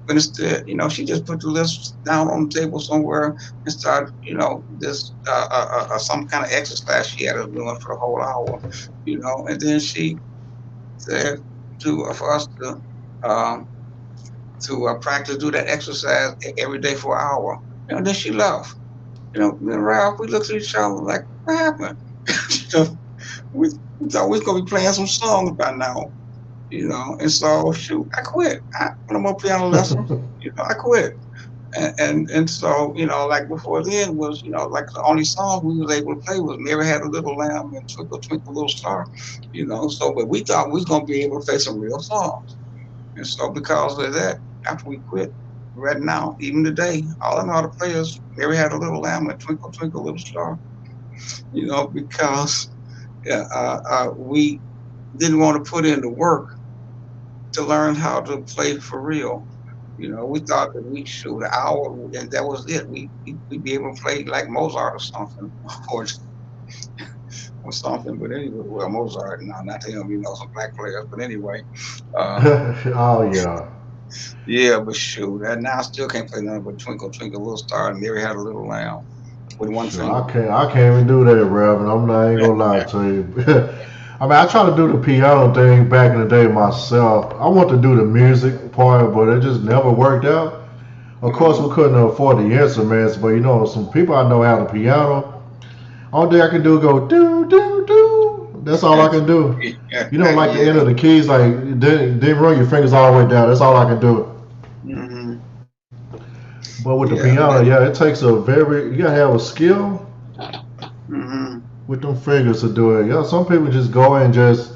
But instead, she just put the list down on the table somewhere and started, this some kind of exercise she had us doing for the whole hour, And then she said for us to practice, do that exercise every day for an hour. And then she left. Me and Ralph, we looked at each other like, what happened? We thought we was gonna be playing some songs by now, And so, shoot, I quit. No more piano lessons. I quit. And so, like before then was, like the only song we was able to play was "Mary Had a Little Lamb" and "Twinkle Twinkle Little Star." So, but we thought we was gonna be able to play some real songs. And so, because of that, after we quit, right now, even today, all I know how to play is "Mary Had a Little Lamb" and "Twinkle Twinkle Little Star." Because we didn't want to put in the work to learn how to play for real. We thought that we'd shoot an hour and that was it. We'd be able to play like Mozart or something, or something. But anyway, well, Mozart, no, not him, some black players. But anyway, Oh, yeah. yeah, but shoot, that now I still can't play nothing but "Twinkle Twinkle Little Star" and "Mary Had a Little Lamb" with one Sure, finger. I can't even do that, Rev, and I ain't gonna lie to you. I mean, I tried to do the piano thing back in the day myself. I want to do the music part, but it just never worked out. Of course, we couldn't afford the instruments, but some people I know have the piano. All day I can do is go do do do. That's all I can do. Like the end of the keys, like then run your fingers all the way down. That's all I can do. Hmm. But with the Yeah, piano, yeah, it takes you gotta have a skill hmm with them fingers to do it. Yeah, some people just go and just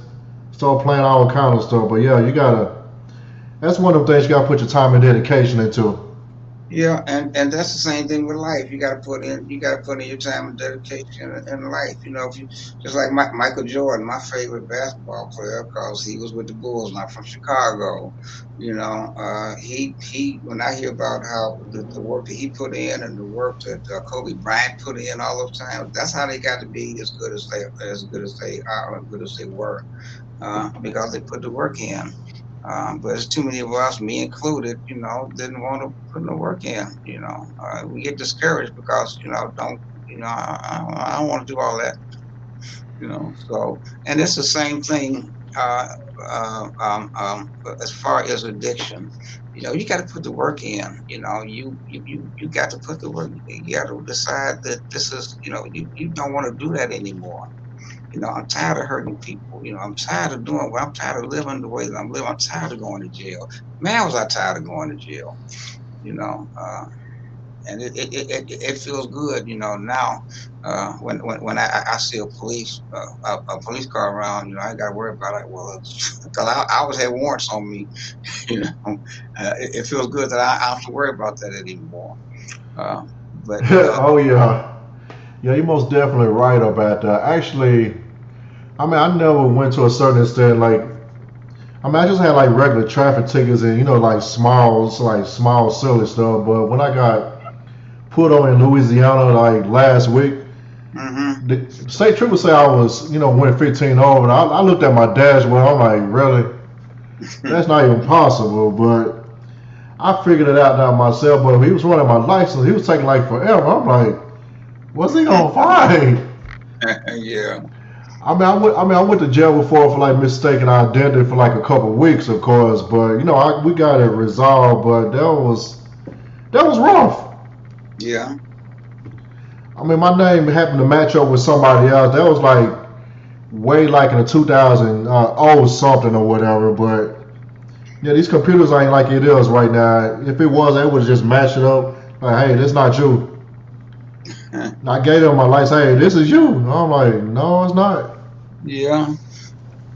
start playing all kind of stuff. But yeah, that's one of the things you gotta put your time and dedication into. Yeah, and that's the same thing with life. You got to put in your time and dedication in life. You know, if you just like Michael Jordan, my favorite basketball player, because he was with the Bulls, not from Chicago. You know, he when I hear about how the work that he put in and the work that Kobe Bryant put in all those times, that's how they got to be as good as they were, because they put the work in. But it's too many of us, me included, didn't want to put the work in. We get discouraged because, don't, I don't want to do all that. So, and it's the same thing, as far as addiction. You got to put the work in. You got to put the work. You got to decide that this is, you don't want to do that anymore. I'm tired of hurting people. I'm tired of doing what I'm tired of living the way that I'm living. I'm tired of going to jail. Man, was I tired of going to jail, you know. And it feels good, now, when I see a police car around, I ain't got to worry about it. Well, because I always had warrants on me, you know. It feels good that I don't have to worry about that anymore. Uh, but Oh yeah, yeah, you're most definitely right about that. Actually, I mean, I never went to a certain extent. Like, I mean, I just had like regular traffic tickets and like small silly stuff. But when I got put on in Louisiana like last week, hmm the state trooper say I was went 15 over. And I looked at my dashboard. I'm like, really? That's not even possible. But I figured it out now myself. But if he was running my license, he was taking like forever. I'm like, what's he gonna find? yeah, I went to jail before for like mistaken identity for like a couple weeks, of course. But we got it resolved. But that was rough. yeah, I mean, my name happened to match up with somebody else. That was like way like in the 2000 something or whatever. But yeah, these computers ain't like it is right now. If it was, they would just match it up. Like, hey, this not you. And I gave them my license. Hey, this is you. And I'm like, no, it's not. yeah.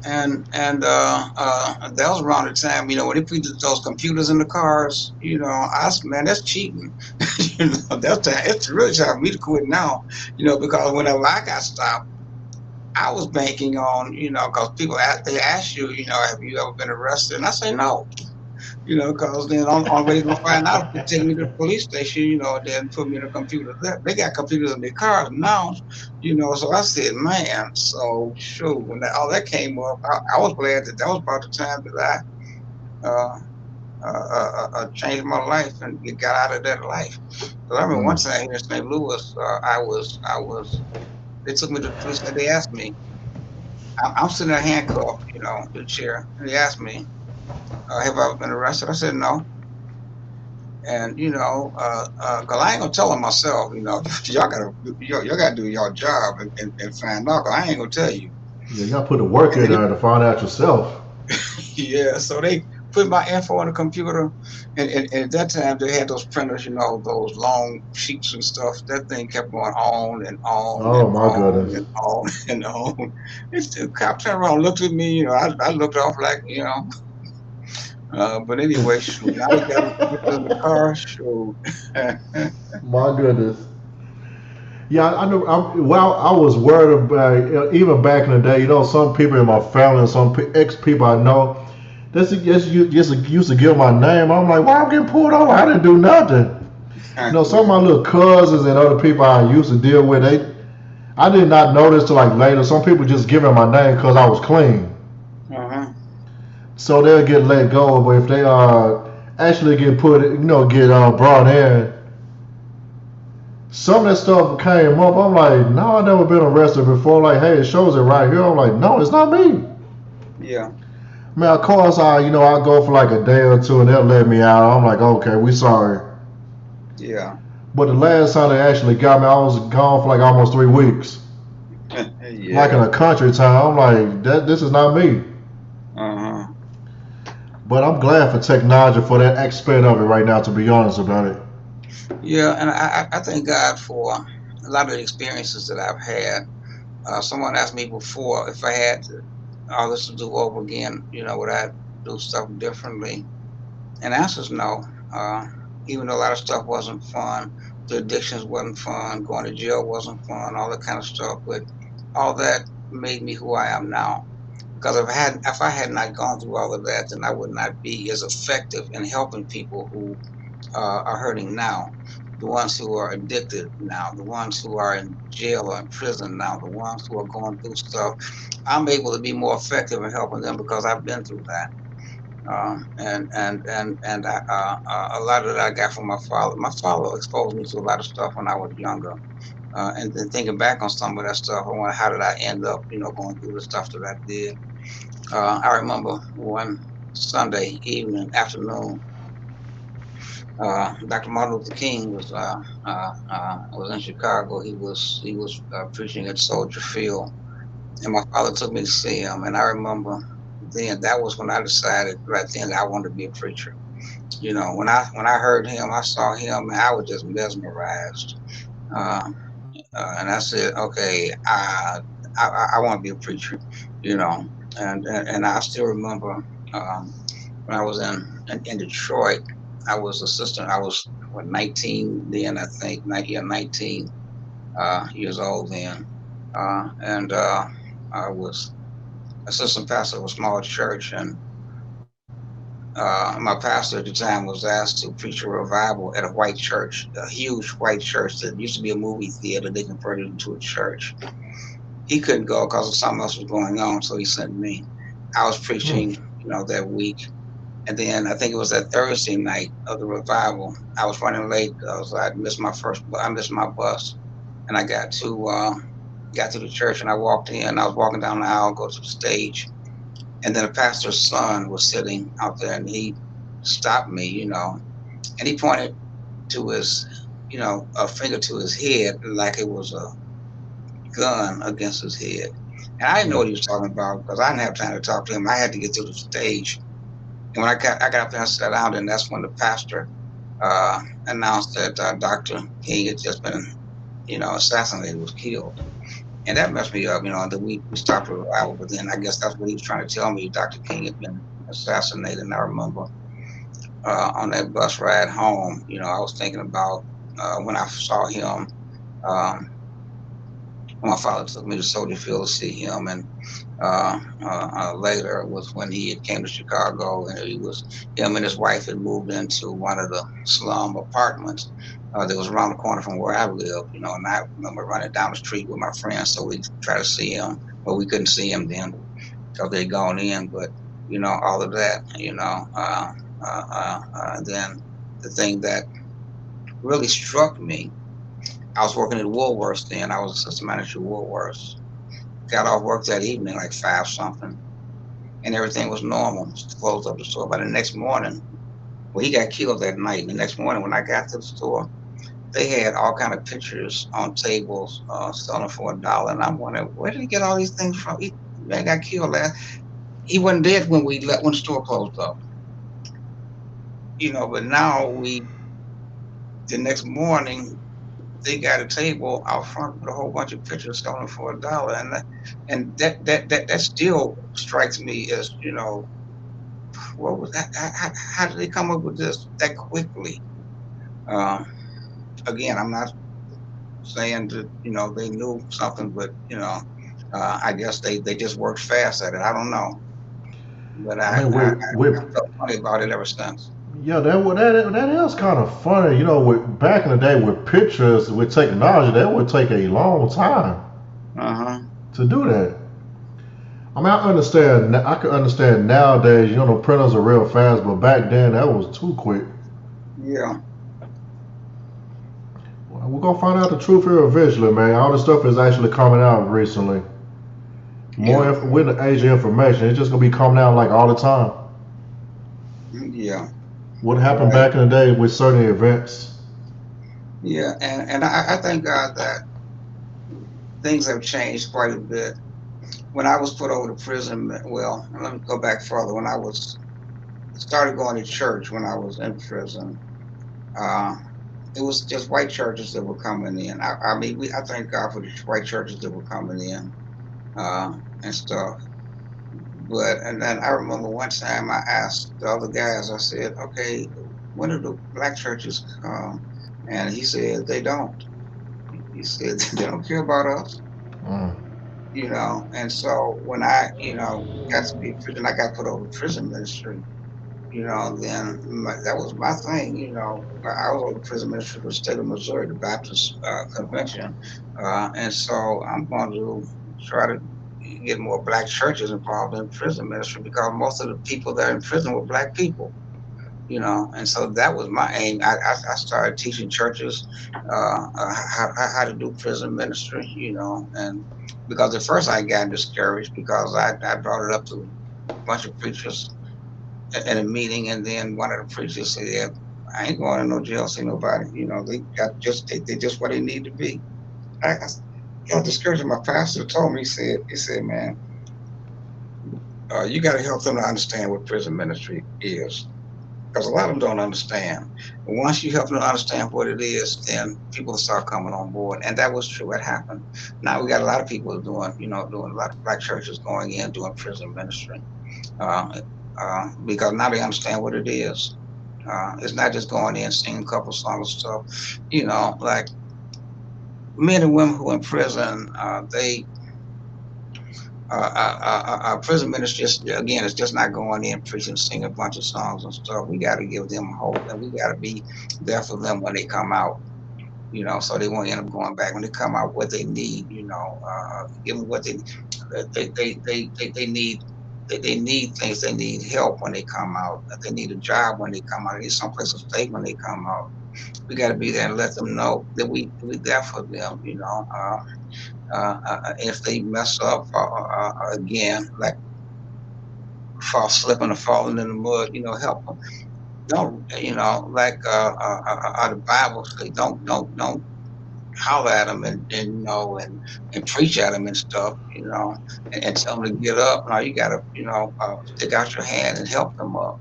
And that was around the time, when they put those computers in the cars. I said, man, that's cheating. It's really time for me to quit now. Because whenever I got stopped, I was banking on, because they ask you, have you ever been arrested? And I say no. Because then on way they're gonna find out, they take me to the police station, then put me in a computer. They got computers in their cars now, So I said, man, so sure, when all that came up, I was glad that was about the time that I changed my life and got out of that life. So I remember one Mm. time here in St. Louis, they took me to the police and they asked me, I'm sitting there handcuffed, in the chair, and they asked me, have I ever been arrested? I said no. And cause I ain't gonna tell them myself. Y'all gotta do your job and find out. 'Cause I ain't gonna tell you. Yeah, you gotta put the work And in then there to find out yourself. yeah, so they put my info on the computer, and at that time they had those printers, those long sheets and stuff. That thing kept going on and on Oh and my on goodness. and on and on. It's the cop turned around, and looked at me. I looked off like. But anyway, shoot, now they got me in the car. Shoot. My goodness. Yeah, I know. Well, I was worried about even back in the day. Some people in my family and some ex people I know, just used to give my name. I'm like, why I'm getting pulled over? I didn't do nothing. Some of my little cousins and other people I used to deal with, I did not notice till like later. Some people just giving my name because I was clean, Uh-huh. so they'll get let go. But if they actually get put, get brought in, some of that stuff came up. I'm like, no, I've never been arrested before. Like, hey, it shows it right here. I'm like, no, it's not me. Yeah. Man, of course, I go for like a day or two and they'll let me out. I'm like, okay, we sorry. Yeah. But the last time they actually got me, I was gone for like almost 3 weeks. Like in Yeah. a country town. I'm like, this is not me. Uh-huh. But I'm glad for technology for that aspect of it right now, to be honest about it. Yeah, and I thank God for a lot of the experiences that I've had. Someone asked me before if I had all this to do over again, would I do stuff differently? And the answer is no. even though a lot of stuff wasn't fun, the addictions wasn't fun, going to jail wasn't fun, all that kind of stuff. But all that made me who I am now. Because if I had not gone through all of that, then I would not be as effective in helping people who are hurting now, the ones who are addicted now, the ones who are in jail or in prison now, the ones who are going through stuff. I'm able to be more effective in helping them because I've been through that. A lot of that I got from my father. My father exposed me to a lot of stuff when I was younger. And then thinking back on some of that stuff, I wonder how did I end up, going through the stuff that I did. I remember one Sunday evening, afternoon, Dr. Martin Luther King was in Chicago. He was preaching at Soldier Field, and my father took me to see him. And I remember then that was when I decided right then that I wanted to be a preacher. When I heard him, I saw him, and I was just mesmerized. Uh, and I said, okay, I want to be a preacher, you know. And I still remember when I was in Detroit, I was assistant. I was 19 then, I think, 19 years old then, and I was assistant pastor of a small church, and my pastor at the time was asked to preach a revival at a white church, a huge white church that used to be a movie theater. They converted it into a church. He couldn't go because of something else was going on, so he sent me. I was Hmm. preaching, that week. And then I think it was that Thursday night of the revival. I was running late because I missed my bus, and I got to the church, and I walked in. I was walking down the aisle, go to the stage, and then the pastor's son was sitting out there, and he stopped me, and he pointed to his, a finger to his head like it was a gun against his head. And I didn't know Hmm. what he was talking about because I didn't have time to talk to him. I had to get to the stage. And when I got up there and sat down, and that's when the pastor announced that Dr. King had just been, assassinated, was killed. And that messed me up, and then we stopped for a while. But then I guess that's what he was trying to tell me. Dr. King had been assassinated. And I remember on that bus ride home, I was thinking about when I saw him. Um, my father took me to Soldier Field to see him, and later was when he had came to Chicago, and him and his wife had moved into one of the slum apartments that was around the corner from where I live, and I remember running down the street with my friends, so we tried to see him, but we couldn't see him then because they'd gone in, but, all of that, then the thing that really struck me, I was working at Woolworths then, I was assistant manager at Woolworths, got off work that evening, like 5 something, and everything was normal. Closed up the store. By the next morning, well, he got killed that night. And the next morning, when I got to the store, they had all kind of pictures on tables selling for $1. And I'm wondering, where did he get all these things from? He man got killed last. He wasn't dead when when the store closed up, But now the next morning, they got a table out front with a whole bunch of pictures selling for $1, and that still strikes me as what was that? How did they come up with this that quickly? Um, Again, I'm not saying that they knew something, but I guess they just worked fast at it. I don't know, but I mean, with I felt funny about it ever since. yeah, that is kind of funny. With back in the day with pictures with technology, that would take a long time Uh-huh. to do that. I mean, I can understand nowadays. Printers are real fast, but back then that was too quick. Yeah. Well, we're gonna find out the truth here eventually, man. All this stuff is actually coming out recently. Yeah. With the age of information, it's just gonna be coming out like all the time. Yeah. What happened Right. back in the day with certain events. Yeah. And I thank God that things have changed quite a bit. When I was put over to prison, well, let me go back further. When I was started going to church when I was in prison, uh, it was just white churches that were coming in. I mean, I thank God for the white churches that were coming in and stuff. But and then I remember one time I asked the other guys. I said, "Okay." when do the black churches come? And he said they don't. He said they don't care about us, Mm. And so when I, got to be prison, I got put over prison ministry, then that was my thing, I was over prison ministry for the state of Missouri, the Baptist convention. And so I'm going to try to get more black churches involved in prison ministry because most of the people that are in prison were black people. And so that was my aim. I started teaching churches how to do prison ministry, and because at first I got discouraged because I brought it up to a bunch of preachers in a meeting, and then one of the preachers said, "Yeah, I ain't going to no jail, see nobody. They just where they need to be." I got discouraged. My pastor told me, he said, "Man, you got to help them to understand what prison ministry is." Because a lot of them don't understand. And once you help them to understand what it is, then people start coming on board. And that was true. It happened. Now we got a lot of people doing a lot of black churches going in, doing prison ministry. Because now they understand what it is. It's not just going in, singing a couple songs and stuff. Like men and women who are in prison, prison ministry, again, it's just not going in preaching, singing a bunch of songs and stuff. We got to give them hope, and we got to be there for them when they come out. So they won't end up going back when they come out. What they need, give them what they need. They need things. They need help when they come out. They need a job when they come out. They need someplace to stay when they come out. We got to be there and let them know that we there for them. If they mess up again, like slipping or falling in the mud, help them. Don't, like the Bible say, don't holler at them and preach at them and stuff, and tell them to get up. Now you got to, stick out your hand and help them up.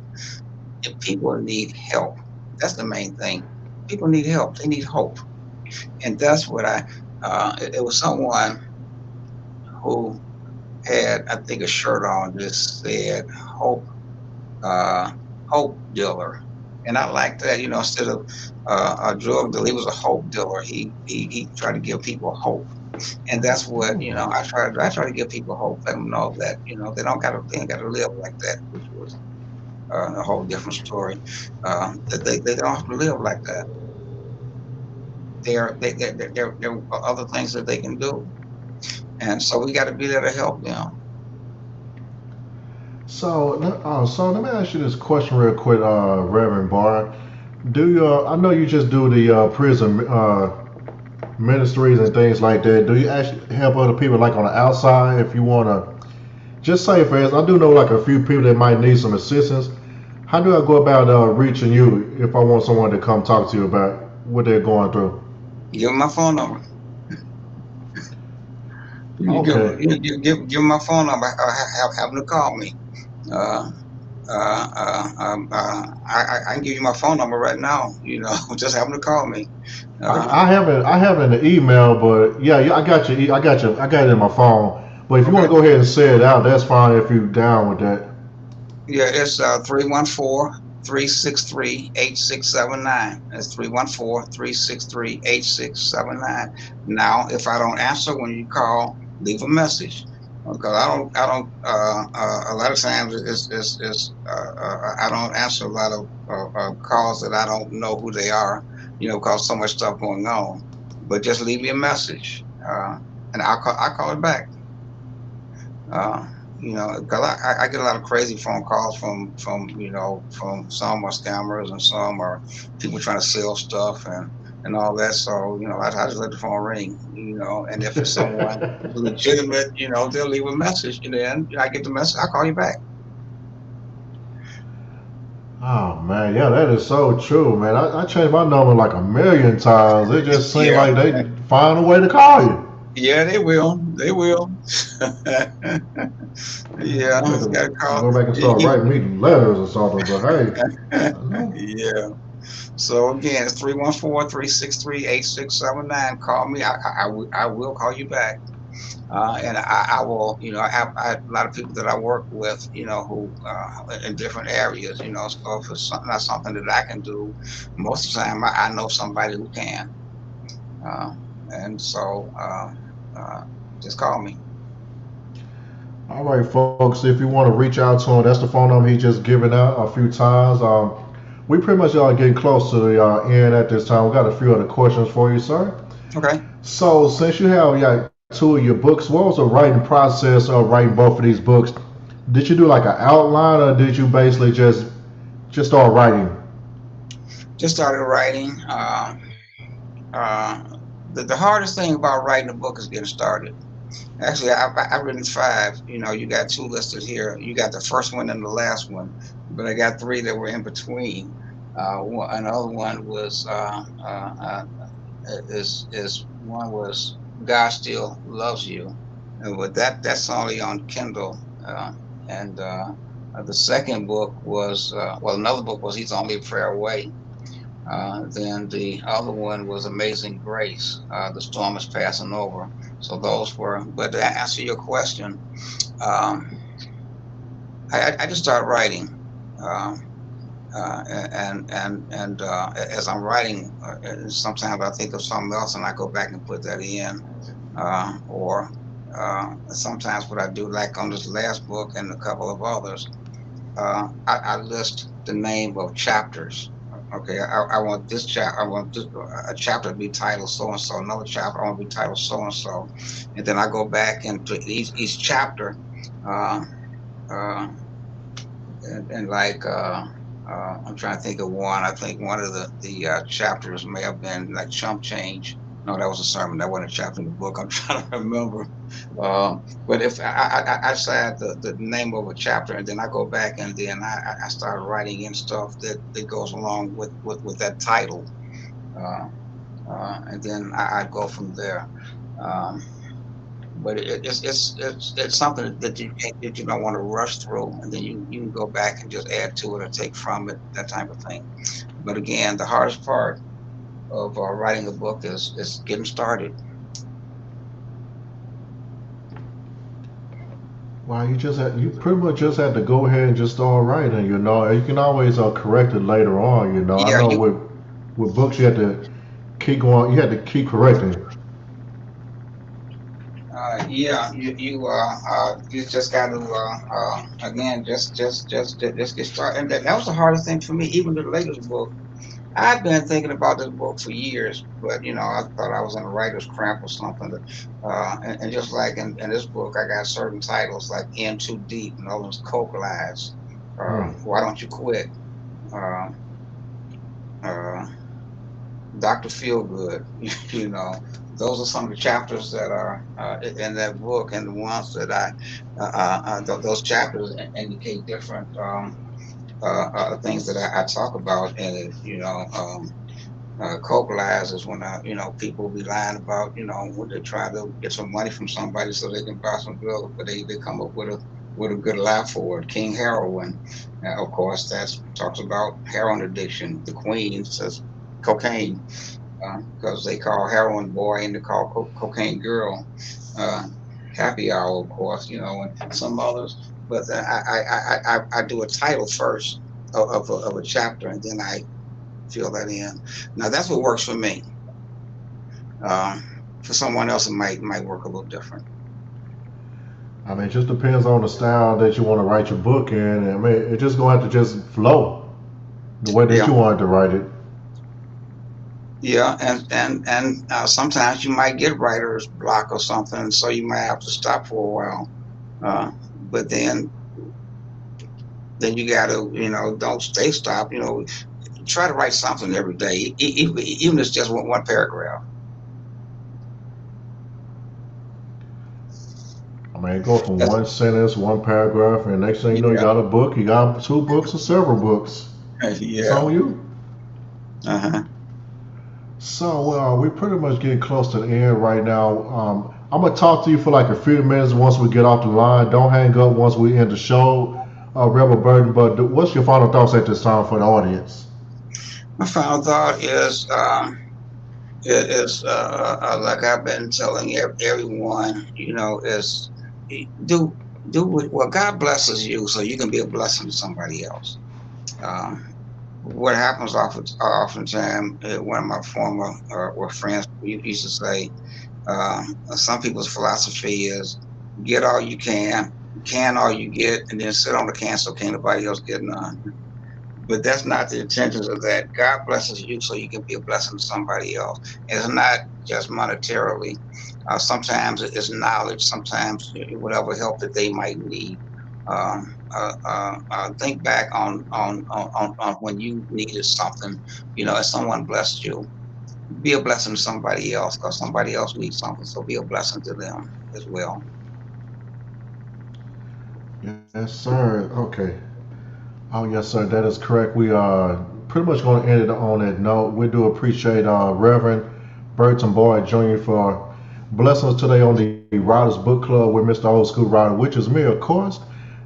If people need help, that's the main thing. People need help. They need hope, and that's what it was someone who had, I think, a shirt on that said hope, hope dealer. And I like that, instead of a drug dealer, he was a hope dealer. He tried to give people hope. And that's what, I try to give people hope, let them know that, they ain't gotta live like that, which was a whole different story. That they don't have to live like that. There are other things that they can do. And so we got to be there to help them. So let me ask you this question real quick, Reverend Barr. I know you just do the prison ministries and things like that. Do you actually help other people like on the outside if you want to? Just say for instance, I do know like a few people that might need some assistance. How do I go about reaching you if I want someone to come talk to you about what they're going through? Give them my phone number. Okay. Give them my phone number. Have them to call me. I can give you my phone number right now. Just have them to call me. I have it in the email, but yeah, I got you. I got it in my phone. But if you want to go ahead and say it out, that's fine if you're down with that. Yeah, it's 314-363-8679. That's 314-363-8679. Now, if I don't answer when you call, leave a message. Because I don't. A lot of times I don't answer a lot of calls that I don't know who they are. Because so much stuff going on. But just leave me a message, and I'll call it back. Because I get a lot of crazy phone calls from some are scammers and some are people trying to sell stuff and all that. So, I just let the phone ring, and if it's someone legitimate, they'll leave a message, and then I get the message, I'll call you back. Oh man, yeah, that is so true, man. I changed my number like a million times. It just seems like they find a way to call you. Yeah, they will. They will. Yeah, gotta go back and start writing me letters or something. But hey, yeah. So again, it's 314-363-8679. Call me. I will call you back. And I will, I a lot of people that I work with, who in different areas, so if it's not something that I can do, most of the time I know somebody who can. Uh, and so uh, just call me. All right, folks, if you want to reach out to him, that's the phone number he just given out a few times. We pretty much are getting close to the end at this time. We got a few other questions for you, sir. Okay. So, since you have two of your books, what was the writing process of writing both of these books? Did you do like an outline, or did you basically just start writing? Just started writing. Uh, the hardest thing about writing a book is getting started. Actually, I've written 5. You got 2 listed here. You got the first one and the last one, but I got 3 that were in between. Another one was is one was God Still Loves You, and with that's only on Kindle. And The second book was another book was He's Only a Prayer Away. Then the other one was Amazing Grace. The Storm is Passing Over. So those were. But to answer your question, um, I just started writing. Um, and As I'm writing, sometimes I think of something else and I go back and put that in. Or Sometimes what I do, like on this last book and a couple of others, I list the name of chapters. Okay, I want this chapter. I want a chapter to be titled so and so. Another chapter I want to be titled so and so, and then I go back into each chapter, uh, uh, and like I'm trying to think of one. I think one of the chapters may have been like chump change. No, that was a sermon. That wasn't a chapter in the book. I'm trying to remember. But if I said the name of a chapter, and then I go back and then I start writing in stuff that goes along with that title, and then I go from there. Um, but it's something that you don't want to rush through, and then you can go back and just add to it or take from it, that type of thing. But again, the hardest part of writing a book is getting started. Well, you pretty much just had to go ahead and just start writing. You can always correct it later on. I Yeah, know with books you had to keep going. You had to keep correcting. you just got to again just get started. And that was the hardest thing for me. Even the latest book, I've been thinking about this book for years, but I thought I was in a writer's cramp or something. And just like in this book, I got certain titles like "In Too Deep" and all those Coke lies. Hmm. Why Don't You Quit? Uh, uh, Dr. Feelgood. you know, those are some of the chapters that are in that book, and the ones that those chapters indicate different things that I talk about in it. Coke lies is when people be lying about when they try to get some money from somebody so they can buy some drugs, but they come up with a good lie for it. King Heroin, of course, that talks about heroin addiction. The Queen says cocaine because they call heroin boy and they call cocaine girl. Uh, Happy Hour, of course, and some others. But I do a title first of a chapter, and then I fill that in. Now that's what works for me. Um, for someone else, it might work a little different. I mean, it just depends on the style that you want to write your book in. I mean, it just gonna have to just flow the way that Yeah, you wanted to write it. yeah, and sometimes you might get writer's block or something, so you might have to stop for a while. But then you got to don't stay stopped. Try to write something every day, even if it's just one paragraph. I mean, it go from That's one sentence, one paragraph, and next thing you know, you yeah, got a book, you got 2 books or several books. It's yeah. on you. Uh-huh. So we're pretty much getting close to the end right now. I'm gonna talk to you for like a few minutes once we get off the line. Don't hang up once we end the show, Rebel Burton. But what's your final thoughts at this time for the audience? My final thought is It is like I've been telling everyone, is do well. God blesses you so you can be a blessing to somebody else. Um, what happens oftentimes, one of my former or friends used to say, some people's philosophy is get all you can all you get, and then sit on the can so can't nobody else get none. But that's not the intentions of that. God blesses you so you can be a blessing to somebody else. And it's not just monetarily. Sometimes it's knowledge. Sometimes whatever help that they might need. Think back on when you needed something, and someone blessed you. Be a blessing to somebody else because somebody else needs something. So be a blessing to them as well. Yes, sir. Okay. Oh, yes, sir. That is correct. We are pretty much going to end it on that note. We do appreciate Reverend Burton Barr Jr. for blessing us today on the Ryder's Book Club with Mr. Old School Ryder, which is me, of course.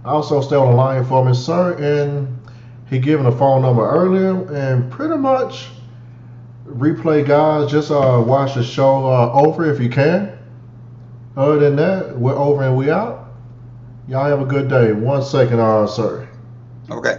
I also stay on the line for me, sir, and he given a phone number earlier, and pretty much replay, guys. Just watch the show over if you can. Other than that, we're over and we out. Y'all have a good day. 1 second, sir. Okay.